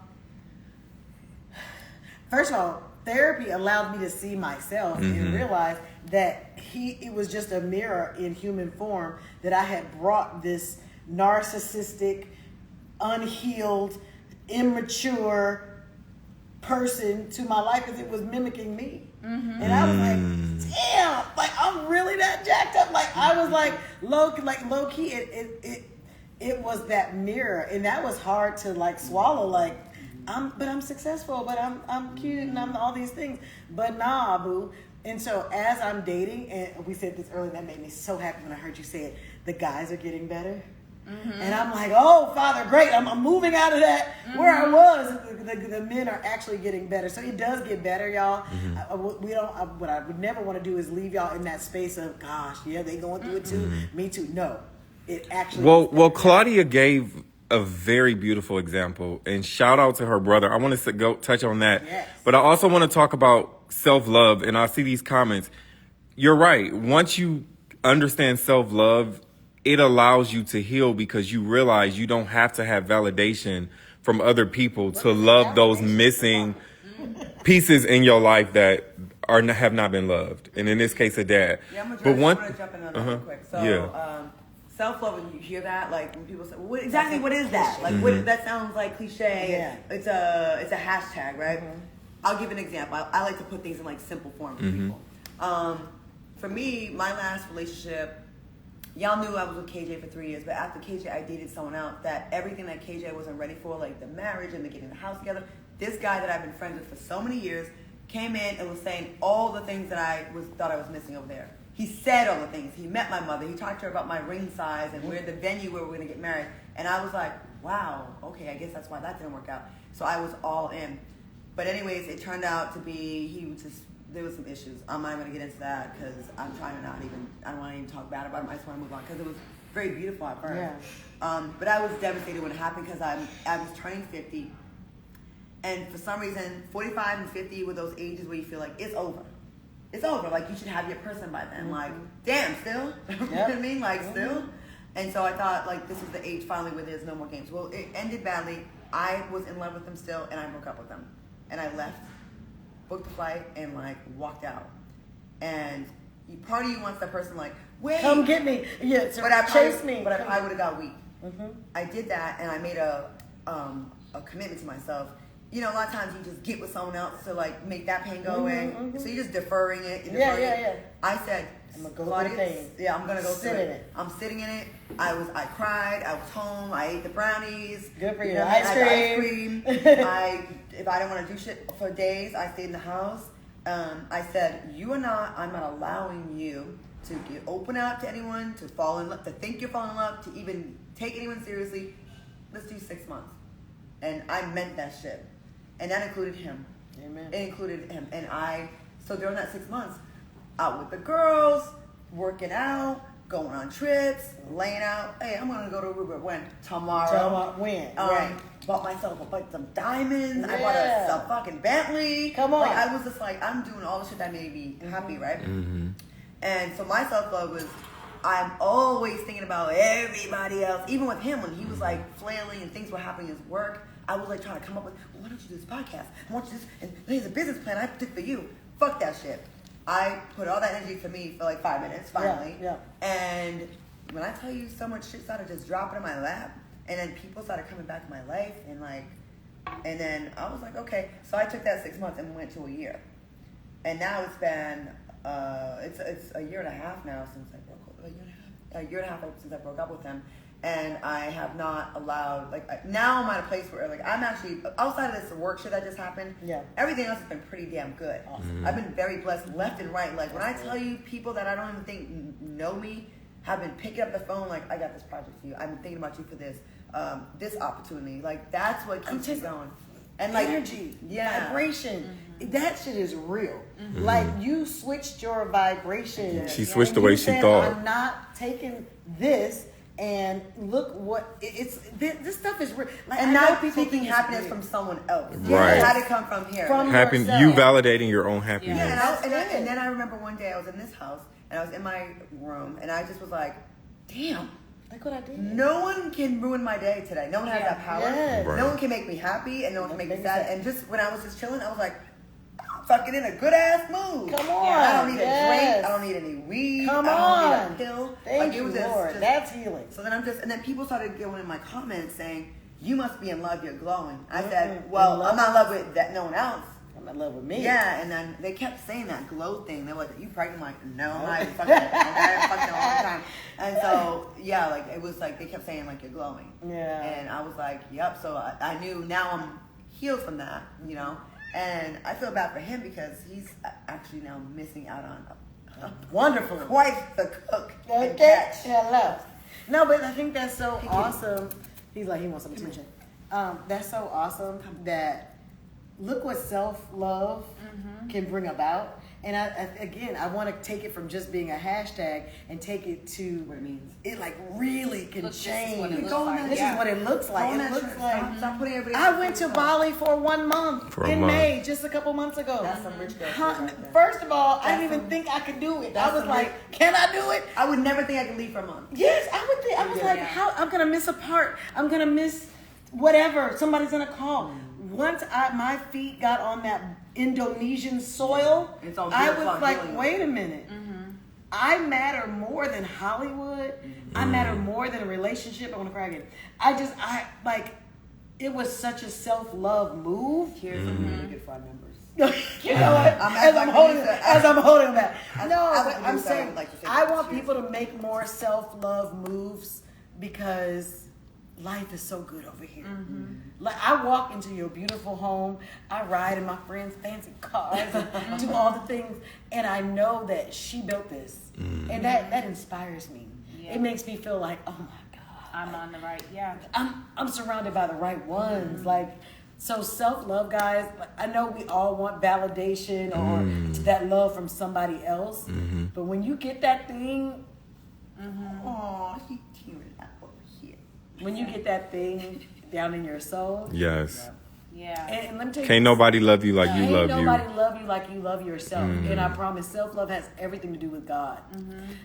First of all, therapy allowed me to see myself and realize that it was just a mirror in human form, that I had brought this narcissistic, unhealed, immature person to my life because it was mimicking me. And I was like, damn, like I'm really that jacked up. Like I was like low key, it was that mirror, and that was hard to like swallow. Like I'm successful, but I'm cute and I'm all these things. But nah, boo. And so as I'm dating, and we said this earlier, that made me so happy when I heard you say it. The guys are getting better. And I'm like, oh, Father, great. I'm moving out of that where I was. The men are actually getting better. So it does get better, y'all. What I would never want to do is leave y'all in that space of, gosh, yeah, they going through it too. Me too. No, it actually. Well, Claudia gave a very beautiful example, and shout out to her brother. I want to go touch on that, but I also want to talk about self-love. And I see these comments. You're right. Once you understand self-love, it allows you to heal, because you realize you don't have to have validation from other people to love those missing pieces in your life that have not been loved. And in this case, a dad. Yeah, I'm But gonna jump in on that real quick. So, self-love, when you hear that, like when people say, well, what is that? Like, what that sounds like cliche. Yeah. It's a hashtag, right? I'll give an example. I like to put things in like simple form for people. For me, my last relationship, y'all knew I was with KJ for 3 years, but after KJ, I dated someone else that everything that KJ wasn't ready for, like the marriage and the getting the house together. This guy that I've been friends with for so many years came in and was saying all the things that I thought I was missing over there. He said all the things. He met my mother. He talked to her about my ring size and where the venue where we're going to get married. And I was like, wow, okay, I guess that's why that didn't work out. So I was all in. But anyways, it turned out to be he was just there was some issues. I'm not going to get into that because I'm trying to I don't want to even talk bad about it. I just want to move on because it was very beautiful at first. Yeah. But I was devastated when it happened because I was turning 50. And for some reason, 45 and 50 were those ages where you feel like it's over. It's over. Like, you should have your person by then. Like, damn, still? You know what I mean? Like, still? And so I thought, like, this is the age finally where there's no more games. Well, it ended badly. I was in love with him still, and I broke up with him. And I left, booked the flight, and, like, walked out. And part of you wants that person, like, wait. Come get me. Yeah, so chase me. But I would have got weak. I did that, and I made a commitment to myself. You know, a lot of times you just get with someone else to, like, make that pain go away. So you're just deferring it. Yeah. I said, I'm going to go through the thing. Yeah, I'm going to go sit through in it. I'm sitting in it. I cried. I was home. I ate the brownies. Good for you. Know, Ice I had cream. ice cream. If I didn't want to do shit for days, I stayed in the house. I said, I'm not allowing you to open up to anyone, to fall in love, to think you're falling in love, to even take anyone seriously. Let's do 6 months. And I meant that shit. And that included him. Amen. It included him. And so during that 6 months, out with the girls, working out, going on trips, laying out. Hey, I'm going to go to Aruba. When? Tomorrow. When? Right. Bought myself some diamonds. Yeah. I bought a fucking Bentley. Come on. Like, I was just like, I'm doing all the shit that made me happy, right? And so my self-love was, I'm always thinking about everybody else. Even with him, when he was like flailing and things were happening in his work, I was like trying to come up with, well, why don't you do this podcast? I want you to do this, and here's a business plan I did for you. Fuck that shit. I put all that energy for me for like 5 minutes, finally. Yeah. And when I tell you so much shit started just dropping in my lap, and then people started coming back in my life, and then I was like, okay. So I took that 6 months and went to a year. And now it's been, it's a year and a half now since I broke up. A year and a half since I broke up with him. And I have not allowed, now I'm at a place where, I'm actually, outside of this work shit that just happened, everything else has been pretty damn good. Awesome. I've been very blessed left and right. Like, when I tell you people that I don't even think know me have been picking up the phone, like, I got this project for you. I've been thinking about you for this opportunity. Like, that's what keeps me going. And, like, energy, vibration. That shit is real. Like, you switched your vibration. She switched the way she thought. I'm not taking this. And look what this stuff is real. Like, and not be thinking happiness from someone else. Right. It had to come from here. From you validating your own happiness. Yeah, and then I remember one day I was in this house and I was in my room and I just was like, damn. Look what I did. No one can ruin my day today. No one has that power. Yes. Right. No one can make me happy and no one can make me sad. And just when I was just chilling, I was like, I'm fucking in a good ass mood. Come on. I don't need a drink. I don't need any weed. Come I on. don't need a pill. Thank you, Lord. That's healing. So then and then people started going in my comments saying, you must be in love, you're glowing. I said, well, I'm not in love with no one else. I'm in love with me. Yeah, and then they kept saying that glow thing. They were like, you pregnant? I'm like, no, I'm not even fucking. Okay, I'm fucking all the time. And so, yeah, like, it was like, they kept saying, like, you're glowing. Yeah. And I was like, yep. So I knew now I'm healed from that, you know. And I feel bad for him because he's actually now missing out on wonderful wife, the cook. Okay. Hello. No, but I think that's so awesome. He's like, he wants some attention. That's so awesome that look what self-love can bring about. And I want to take it from just being a hashtag and take it to what it means. It like really can change. This is what it looks like. It looks like. Stop putting everybody. I went to Bali for 1 month in May, just a couple months ago. That's some rich girl. First of all, I didn't even think I could do it. I was like, can I do it? I would never think I could leave for a month. Yes, I would think. I was like, how? I'm gonna miss a part. I'm gonna miss whatever. Somebody's gonna call. Once my feet got on that Indonesian soil, I was like, wait a minute. I matter more than Hollywood. I matter more than a relationship. I want to cry again. It was such a self-love move. Here's some really good fun members. You know what? As I'm holding that. I'm saying, I want people to make more self-love moves because life is so good over here. Like, I walk into your beautiful home, I ride in my friends' fancy cars, and do all the things, and I know that she built this, and that inspires me. Yeah. It makes me feel like, oh my God, I'm on the right. I'm surrounded by the right ones. Like, So self-love, guys, I know we all want validation or that love from somebody else. But when you get that thing, Oh, he tearing up over here. when you get that thing down in your soul, Yes. Yeah. and let me tell you, Can't nobody love you like you ain't love nobody you. love you like you love yourself. And I promise, self-love has everything to do with God.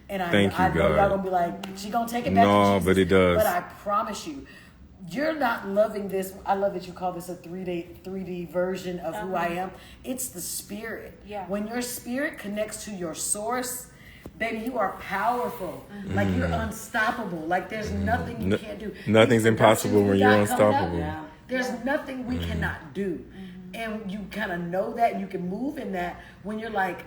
And Thank you, I know God. y'all gonna be like, she gonna take it back No, to Jesus. but it does. But I promise you, you're not loving this. I love that you call this a 3D version of who I am. It's the spirit. Yeah. When your spirit connects to your source, baby, you are powerful. Like you're unstoppable. Like there's nothing you can't do. Nothing's These impossible productions when we you're got coming up, unstoppable. there's nothing we cannot do. And you kind of know that, and you can move in that when you're like,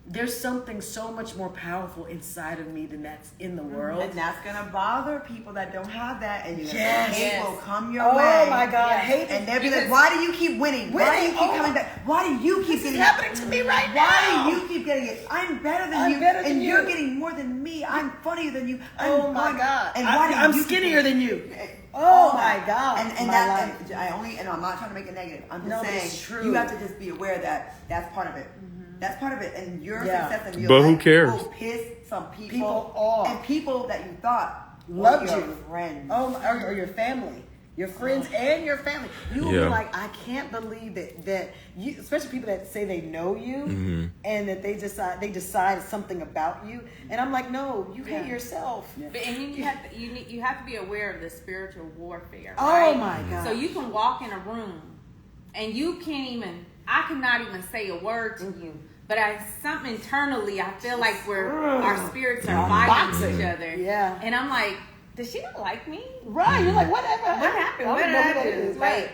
there's something so much more powerful inside of me than that's in the world. And that's gonna bother people that don't have that, and Yes. hate will come your Oh way. my God, Yeah. hate And they'll be Because- like, "Why do you keep winning? Why do you keep Winning? coming back? Why do you keep getting happening to me right Why now. do you keep getting it? I'm better than I'm you, better than and you. you're getting more than me. I'm funnier than you. Oh my God. And why do I'm you skinnier keep than you. Oh my God. And My that life. and I only and I'm not trying to make it negative. I'm just No, but saying it's true. you have to just be aware that that's part of it. That's part of it, and your Yeah. success and your But who life cares? will piss some People off. and people that you thought Loved were your you. friends. Oh, or your family, your friends, and your family. You will Yeah. be like, I can't believe that you, especially people that say they know you, and that they decide something about you. And I'm like, no, you hate yourself. But, and then you have to be aware of the spiritual warfare. Oh right? my God. So you can walk in a room and you can't even. I cannot even say a word to you. But something internally, I feel like our spirits are fighting Boxing. each other. Yeah. And I'm like, does she not like me? Right? You're like, whatever. What happened? I What don't did know I who that do? is. Like, Right.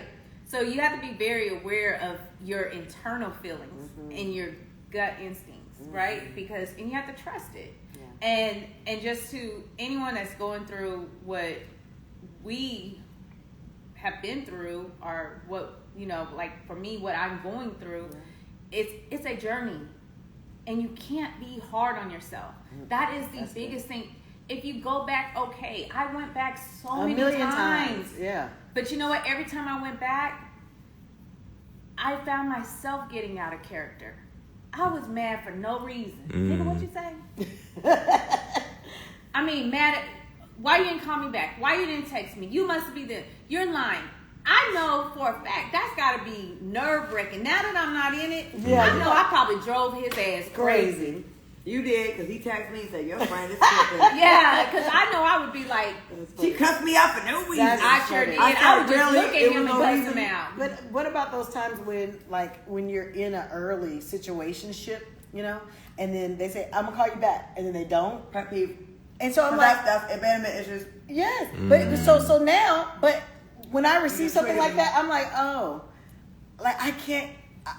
so you have to be very aware of your internal feelings and your gut instincts, right? Because and you have to trust it. And just to anyone that's going through what we have been through, or what like for me, what I'm going through, it's a journey, and you can't be hard on yourself. That is the biggest thing. If you go back, okay, I went back so A many million times. Yeah. But you know what? Every time I went back, I found myself getting out of character. I was mad for no reason. Nigga, what you say? I mean, mad at why you didn't call me back? Why you didn't text me? You must be you're lying. I know for a fact that's got to be nerve-wracking. Now that I'm not in it, Yeah, I know I probably drove his ass crazy. You did, because he texted me and said, your friend is tripping. Yeah, because I know I would be like, She cussed me out for no reason. I sure did. I I would said, just really? look at It him was and no cuss reason? him out. But what about those times when you're in an early situationship, and then they say, I'm gonna call you back, and then they don't? Pet peeve. And so I'm So like, that's abandonment issues. yes. But so now, but when I receive something like that, I'm like, oh, like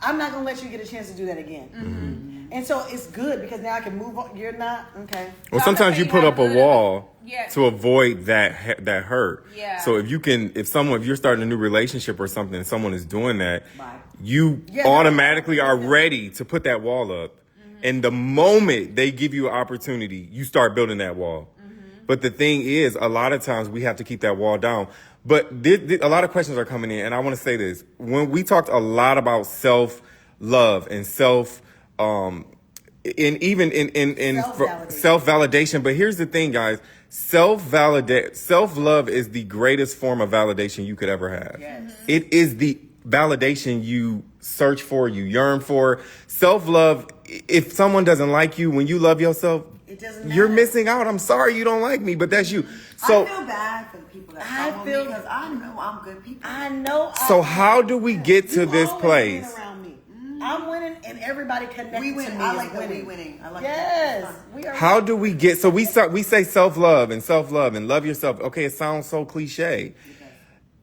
I'm not gonna let you get a chance to do that again. And so it's good because now I can move on. You're not okay. Well, So I'm sometimes you saying put how up a good- wall Yeah. to avoid that hurt. Yeah. So if you're starting a new relationship or something, and someone is doing that, Right. you Yeah, automatically are ready to put that wall up. And the moment they give you an opportunity, you start building that wall. But the thing is, a lot of times we have to keep that wall down. But a lot of questions are coming in, and I want to say this: when we talked a lot about self-love and and even in self-validation. But here's the thing, guys: self-love is the greatest form of validation you could ever have. Yes. It is the validation you search for, you yearn for. Self-love. If someone doesn't like you when you love yourself, It doesn't you're matter. missing out. I'm sorry you don't like me, but that's you. So I feel bad for the people that I follow feel- me because I know I'm good people. I know. So how do we get to You this always place? win around me. I'm winning, and everybody connected We to win. me I is like that we winning. winning. I like Yes, that. we are. How do we get? So we say self-love and love yourself. Okay, it sounds so cliche.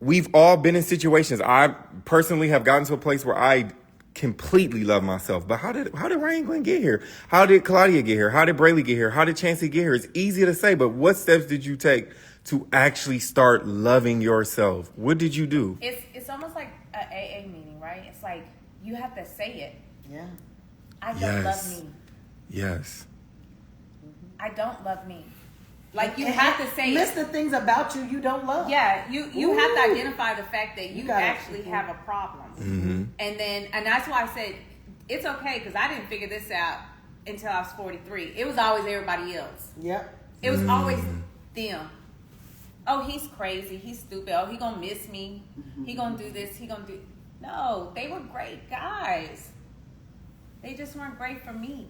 We've all been in situations. I personally have gotten to a place where I completely love myself. But how did Ryan Glenn get here? How did Claudia get here? How did Brayley get here? How did Chancey get here? It's easy to say, but what steps did you take to actually start loving yourself? What did you do? It's almost like a AA meeting, right? It's like you have to say it. Yeah. I don't Yes. love me. Yes. I don't love me. Like you have to say list the things about you you don't love. Yeah, you have to identify the fact that you gotta- actually have a problem. And that's why I said it's okay, because I didn't figure this out until I was 43. It was always everybody else. Yep. It was always them. Oh, he's crazy. He's stupid. Oh, he gonna miss me. He gonna do this. He gonna do. No, they were great guys. They just weren't great for me.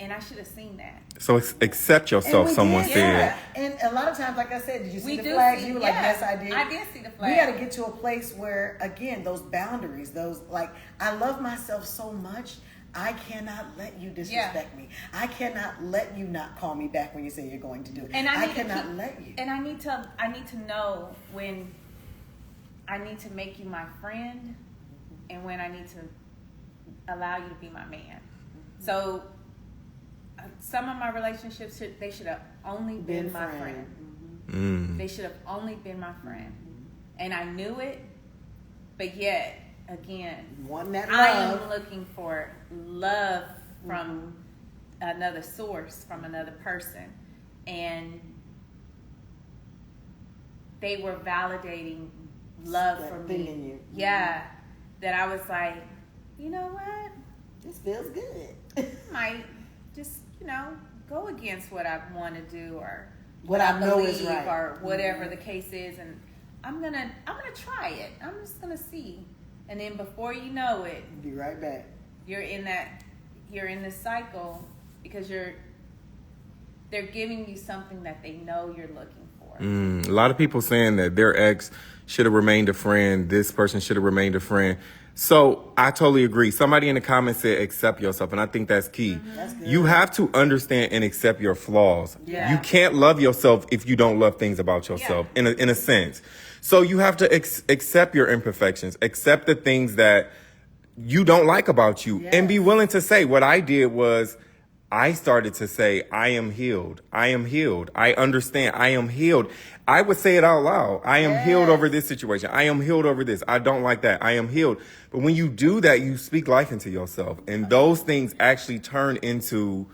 And I should have seen that. So accept yourself, someone said. Yeah. And a lot of times, like I said, did you see the flags? You were like, yes, I did. I did see the flag. We got to get to a place where, again, those boundaries, those, like, I love myself so much, I cannot let you disrespect me. I cannot let you not call me back when you say you're going to do it. And I cannot let you. And I need to know when I need to make you my friend and when I need to allow you to be my man. So some of my relationships, they should have only been my friend. They should have only been my friend. And I knew it, but yet, again, I am looking for love from another source, from another person. And they were validating love That for thing me. in you. Yeah. That I was like, you know what? This feels good. Might just, go against what I want to do or What I know is believe right. or whatever the case is, and I'm gonna try it. I'm just gonna see, and then before you know it, Be right back. you're in this cycle because they're giving you something that they know you're looking for. A lot of people saying that their ex should have remained a friend. This person should have remained a friend. So I totally agree. Somebody in the comments said, accept yourself. And I think that's key. That's good. You have to understand and accept your flaws. Yeah. You can't love yourself if you don't love things about yourself in a sense. So you have to accept your imperfections, accept the things that you don't like about you, and be willing to say. What I did was I started to say, I am healed. I am healed. I understand. I am healed. I would say it out loud. I am healed over this situation. I am healed over this. I don't like that. I am healed. But when you do that, you speak life into yourself. And those things actually turn into...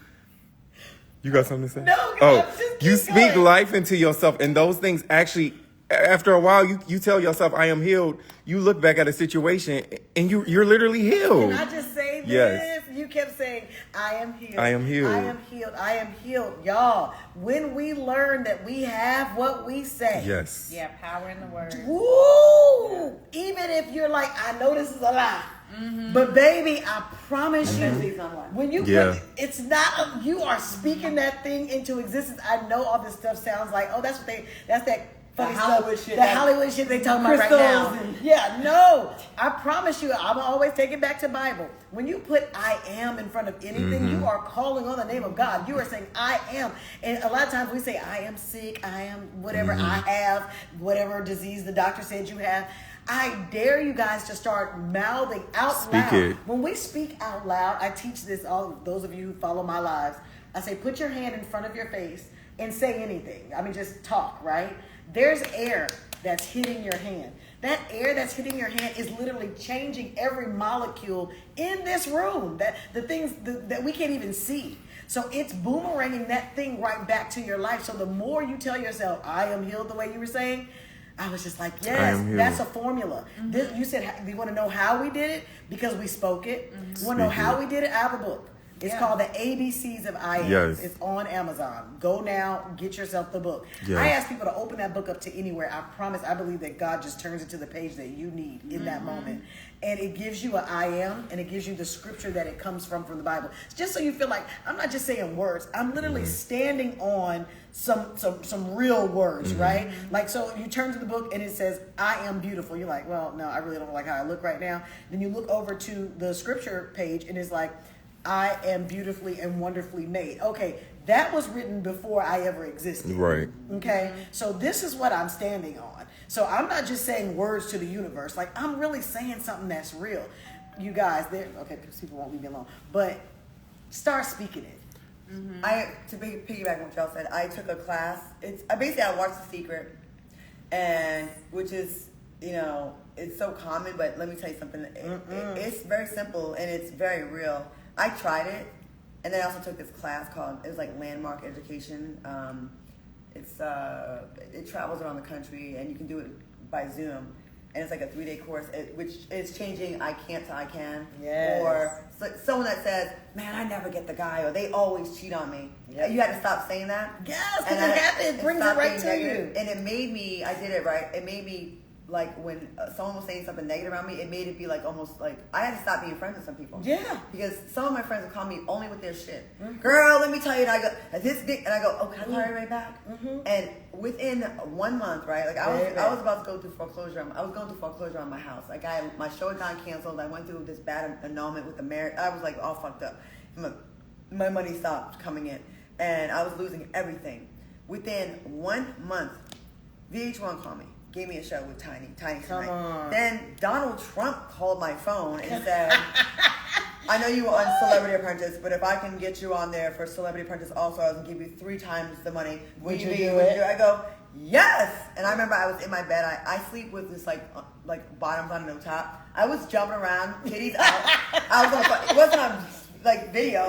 You got something to say? No, just you keep speak going. life into yourself. And those things actually... After a while, you tell yourself, I am healed. You look back at a situation and you're literally healed. Can I just say this? Yes. You kept saying, I am healed. I am healed. I am healed. I am healed. Y'all, when we learn that we have what we say. Yes. Yeah, power in the word. Woo! Even if you're like, I know this is a lie. But baby, I promise you, when you put, it's not, you are speaking that thing into existence. I know all this stuff sounds like, oh, that's that funny Hollywood stuff. shit. The Hollywood shit they talking about right now. Yeah, no. I promise you, I'm always take it back to Bible. When you put I am in front of anything, you are calling on the name of God. You are saying I am. And a lot of times we say I am sick, I am whatever, I have whatever disease the doctor said you have. I dare you guys to start mouthing out loud. Speak it. When we speak out loud, I teach this, all those of you who follow my lives. I say, put your hand in front of your face and say anything. I mean, just talk, right? There's air that's hitting your hand. That air that's hitting your hand is literally changing every molecule in this room. That the things that we can't even see. So it's boomeranging that thing right back to your life. So the more you tell yourself, I am healed, the way you were saying, I was just like, yes, that's a formula. This, you said, do you want to know how we did it? Because we spoke it. You want to know how we did it? I have a book. It's called The ABCs of I Am. Yes. It's on Amazon. Go now, get yourself the book. Yes. I ask people to open that book up to anywhere. I promise, I believe that God just turns it to the page that you need in that moment. And it gives you an I am, and it gives you the scripture that it comes from the Bible. It's just so you feel like, I'm not just saying words. I'm literally standing on some real words, right? Like, so you turn to the book and it says, I am beautiful. You're like, well, no, I really don't like how I look right now. Then you look over to the scripture page and it's like, I am beautifully and wonderfully made. Okay, that was written before I ever existed. Right. Okay, so this is what I'm standing on. So I'm not just saying words to the universe. Like, I'm really saying something that's real. You guys, okay, because people won't leave me alone. But start speaking it. To piggyback on what y'all said, I took a class. I watched The Secret, and which is, it's so common, but let me tell you something. It's very simple and it's very real. I tried it, and then I also took this class called, it was like Landmark Education, it travels around the country, and you can do it by Zoom. And it's like a 3-day course, which is changing I can't to I can. Yes. Or someone that says, man, I never get the guy, or they always cheat on me. Yep. You had to stop saying that. Yes, because it happens. It brings it stop right being to negative. you. And it made me, I did it right, it made me, like, when someone was saying something negative about me, it made it be like almost like I had to stop being friends with some people. Yeah. Because some of my friends would call me only with their shit. Mm-hmm. Girl, let me tell you, and I go, this big, and I go, oh, can I call you right back? Mm-hmm. And within 1 month, right, like I was about to go through foreclosure. I was going through foreclosure on my house. Like my show had gotten canceled. I went through this bad annulment with the marriage. I was like all fucked up. My money stopped coming in, and I was losing everything. Within 1 month, VH1 called me. Gave me a show with Tiny Come on. Then Donald Trump called my phone and said, I know you were on Celebrity Apprentice, but if I can get you on there for Celebrity Apprentice also, I was going to give you 3 times the money. Would you do it? I go, yes! And I remember I was in my bed. I sleep with this like bottoms on, no top. I was jumping around, titties out. I was on, it wasn't on like video.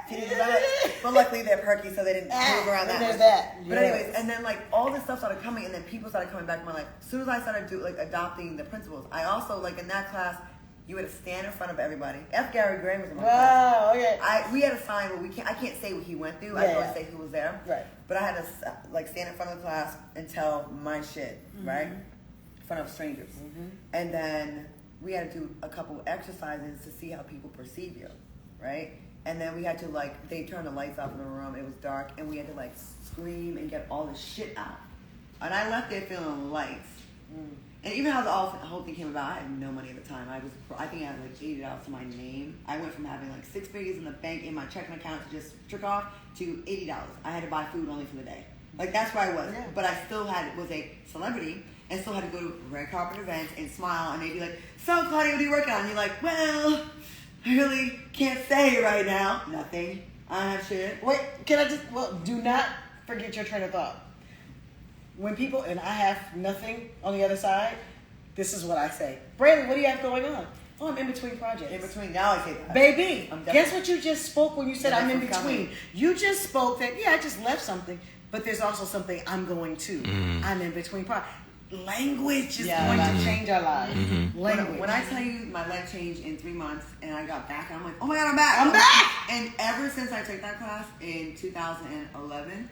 Titties out. But luckily they're perky, so they didn't move around that much. But anyways, and then like all this stuff started coming, and then people started coming back to my life. As soon as I started adopting the principles, I also like in that class, you had to stand in front of everybody. F. Gary Graham was in my class. Okay. We had a sign where I can't say what he went through. I can only say who was there. Right. But I had to like stand in front of the class and tell my shit, right, in front of strangers. Mm-hmm. And then we had to do a couple exercises to see how people perceive you, right? And then we had to they turned the lights off in the room. It was dark, and we had to scream and get all this shit out. And I left there feeling light. And even how the whole thing came about, I had no money at the time. I think I had $80 to my name. I went from having 6 figures in the bank in my checking account to just trick off to $80. I had to buy food only for the day. That's where I was. Yeah. But I still was a celebrity and still had to go to red carpet events and smile. And they'd be like, so Claudia, what are you working on? And you're like, well, I really can't say right now. Nothing. I don't have shit. Wait, do not forget your train of thought. When people, and I have nothing on the other side, this is what I say. Brandon, what do you have going on? Oh, I'm in between projects. In between, now I say that. Baby, guess what you just spoke when you said I'm in between? Coming. You just spoke that, I just left something, but there's also something I'm going to. I'm in between projects. Language is going to change our lives. Mm-hmm. Language. When I tell you my life changed in 3 months and I got back, and I'm like, oh my God, I'm back. I'm back. And ever since I took that class in 2011,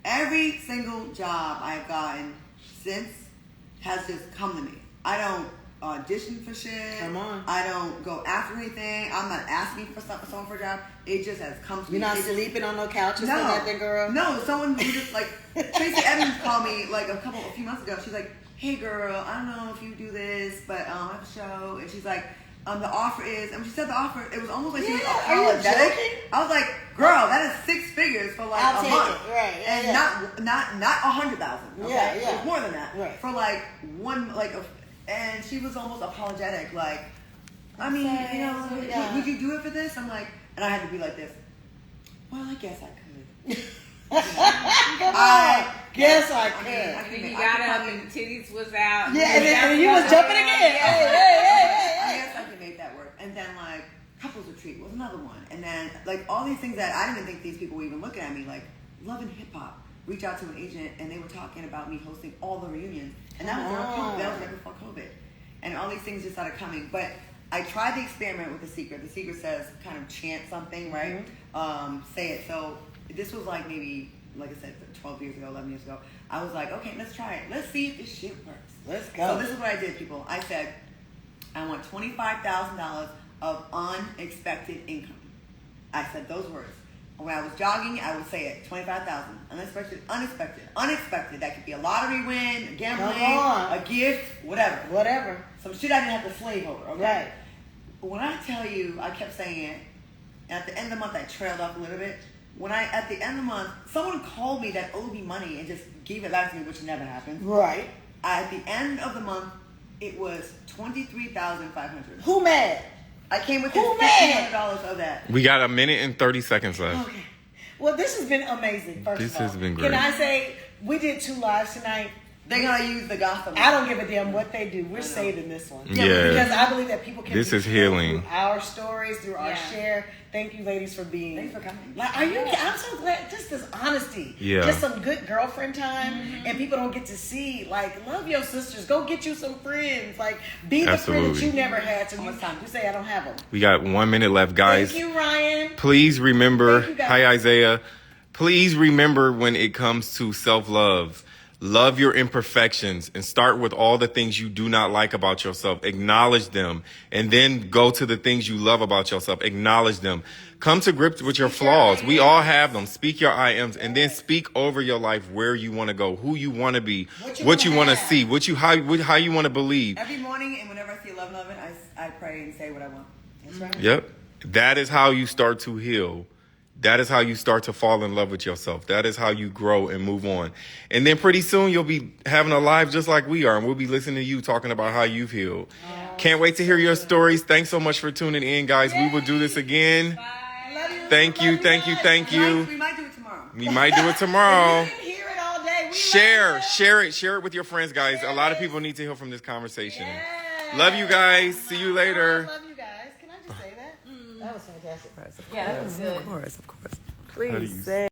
every single job I've gotten since has just come to me. I don't audition for shit. Come on. I don't go after anything. I'm not asking for someone for a job. It just has come to me. You're not sleeping on no couches or nothing, girl? No, someone who just Tracy Evans called me a few months ago. She's like, hey girl, I don't know if you do this, but I have a show. And she's like, the offer is, and when she said the offer, it was almost like she was apologetic. I was like, girl, that is 6 figures for a month. It. Right. And not 100,000. Okay? Yeah. It was more than that. Right. For one, and she was almost apologetic. I mean, would you do it for this? I'm like, and I had to be like this. Well, I guess I could. I guess I could. You got up and titties was out. Yeah, and you was jumping again. Hey. I guess I could make that work. And then couples retreat was another one. And then all these things that I didn't even think these people were even looking at me Love and Hip Hop. Reach out to an agent, and they were talking about me hosting all the reunions, and that was right before COVID, and all these things just started coming. But I tried the experiment with The Secret. The Secret says kind of chant something, right? Mm-hmm. Say it. So this was maybe, like I said, 12 years ago, 11 years ago. I was like, okay, let's try it. Let's see if this shit works. Let's go. So this is what I did, people. I said, I want $25,000 of unexpected income. I said those words. When I was jogging, I would say it, 25,000. Unexpected. That could be a lottery win, a gambling, a gift, whatever. Some shit I didn't have to slave over, okay? Right. But when I tell you, I kept saying it, and at the end of the month, I trailed off a little bit. At the end of the month, someone called me that owed me money and just gave it back to me, which never happened. Right. At the end of the month, it was $23,500. Who mad? I came with $1,500 of that. We got 1 minute and 30 seconds left. Okay. Well, this has been amazing. This has been great. Can I say we did 2 lives tonight? They're gonna use the gospel. I don't give a damn what they do. We're saving this one. Yeah. Because I believe that people can This be is healed healing. through our stories, through our Yeah. share. Thank you, ladies, for being. Thanks for coming. Like, I'm so glad. Just this honesty. Yeah. Just some good girlfriend time, and people don't get to see. Like, love your sisters. Go get you some friends. Like, be the friend that Absolutely. you never had. So All the time. you say I don't have them. We got 1 minute left, guys. Thank you, Ryan. Please remember, Thank you, guys. hi Isaiah. Please remember when it comes to self-love, love your imperfections and start with all the things you do not like about yourself. Acknowledge them and then go to the things you love about yourself. Acknowledge them. Come to grips with your flaws. We all have them. Speak your I ams and then speak over your life where you want to go, who you want to be, what you want to have. see, how you want to believe. Every morning, and whenever I see 11:11, I pray and say what I want. That's right. Yep. That is how you start to heal. That is how you start to fall in love with yourself. That is how you grow and move on. And then pretty soon you'll be having a life just like we are. And we'll be listening to you talking about how you've healed. Can't wait to hear your stories. Thanks so much for tuning in, guys. We will do this again. Love you. Thank you, thank you, thank you. We might do it tomorrow. We might do it tomorrow. You can hear it all day. We Share it with your friends, guys. A lot of people need to hear from this conversation. Love you guys. See you later. Love you guys. Can I just say that? That was fantastic. Yeah, that was good. Of course. How do you Please say.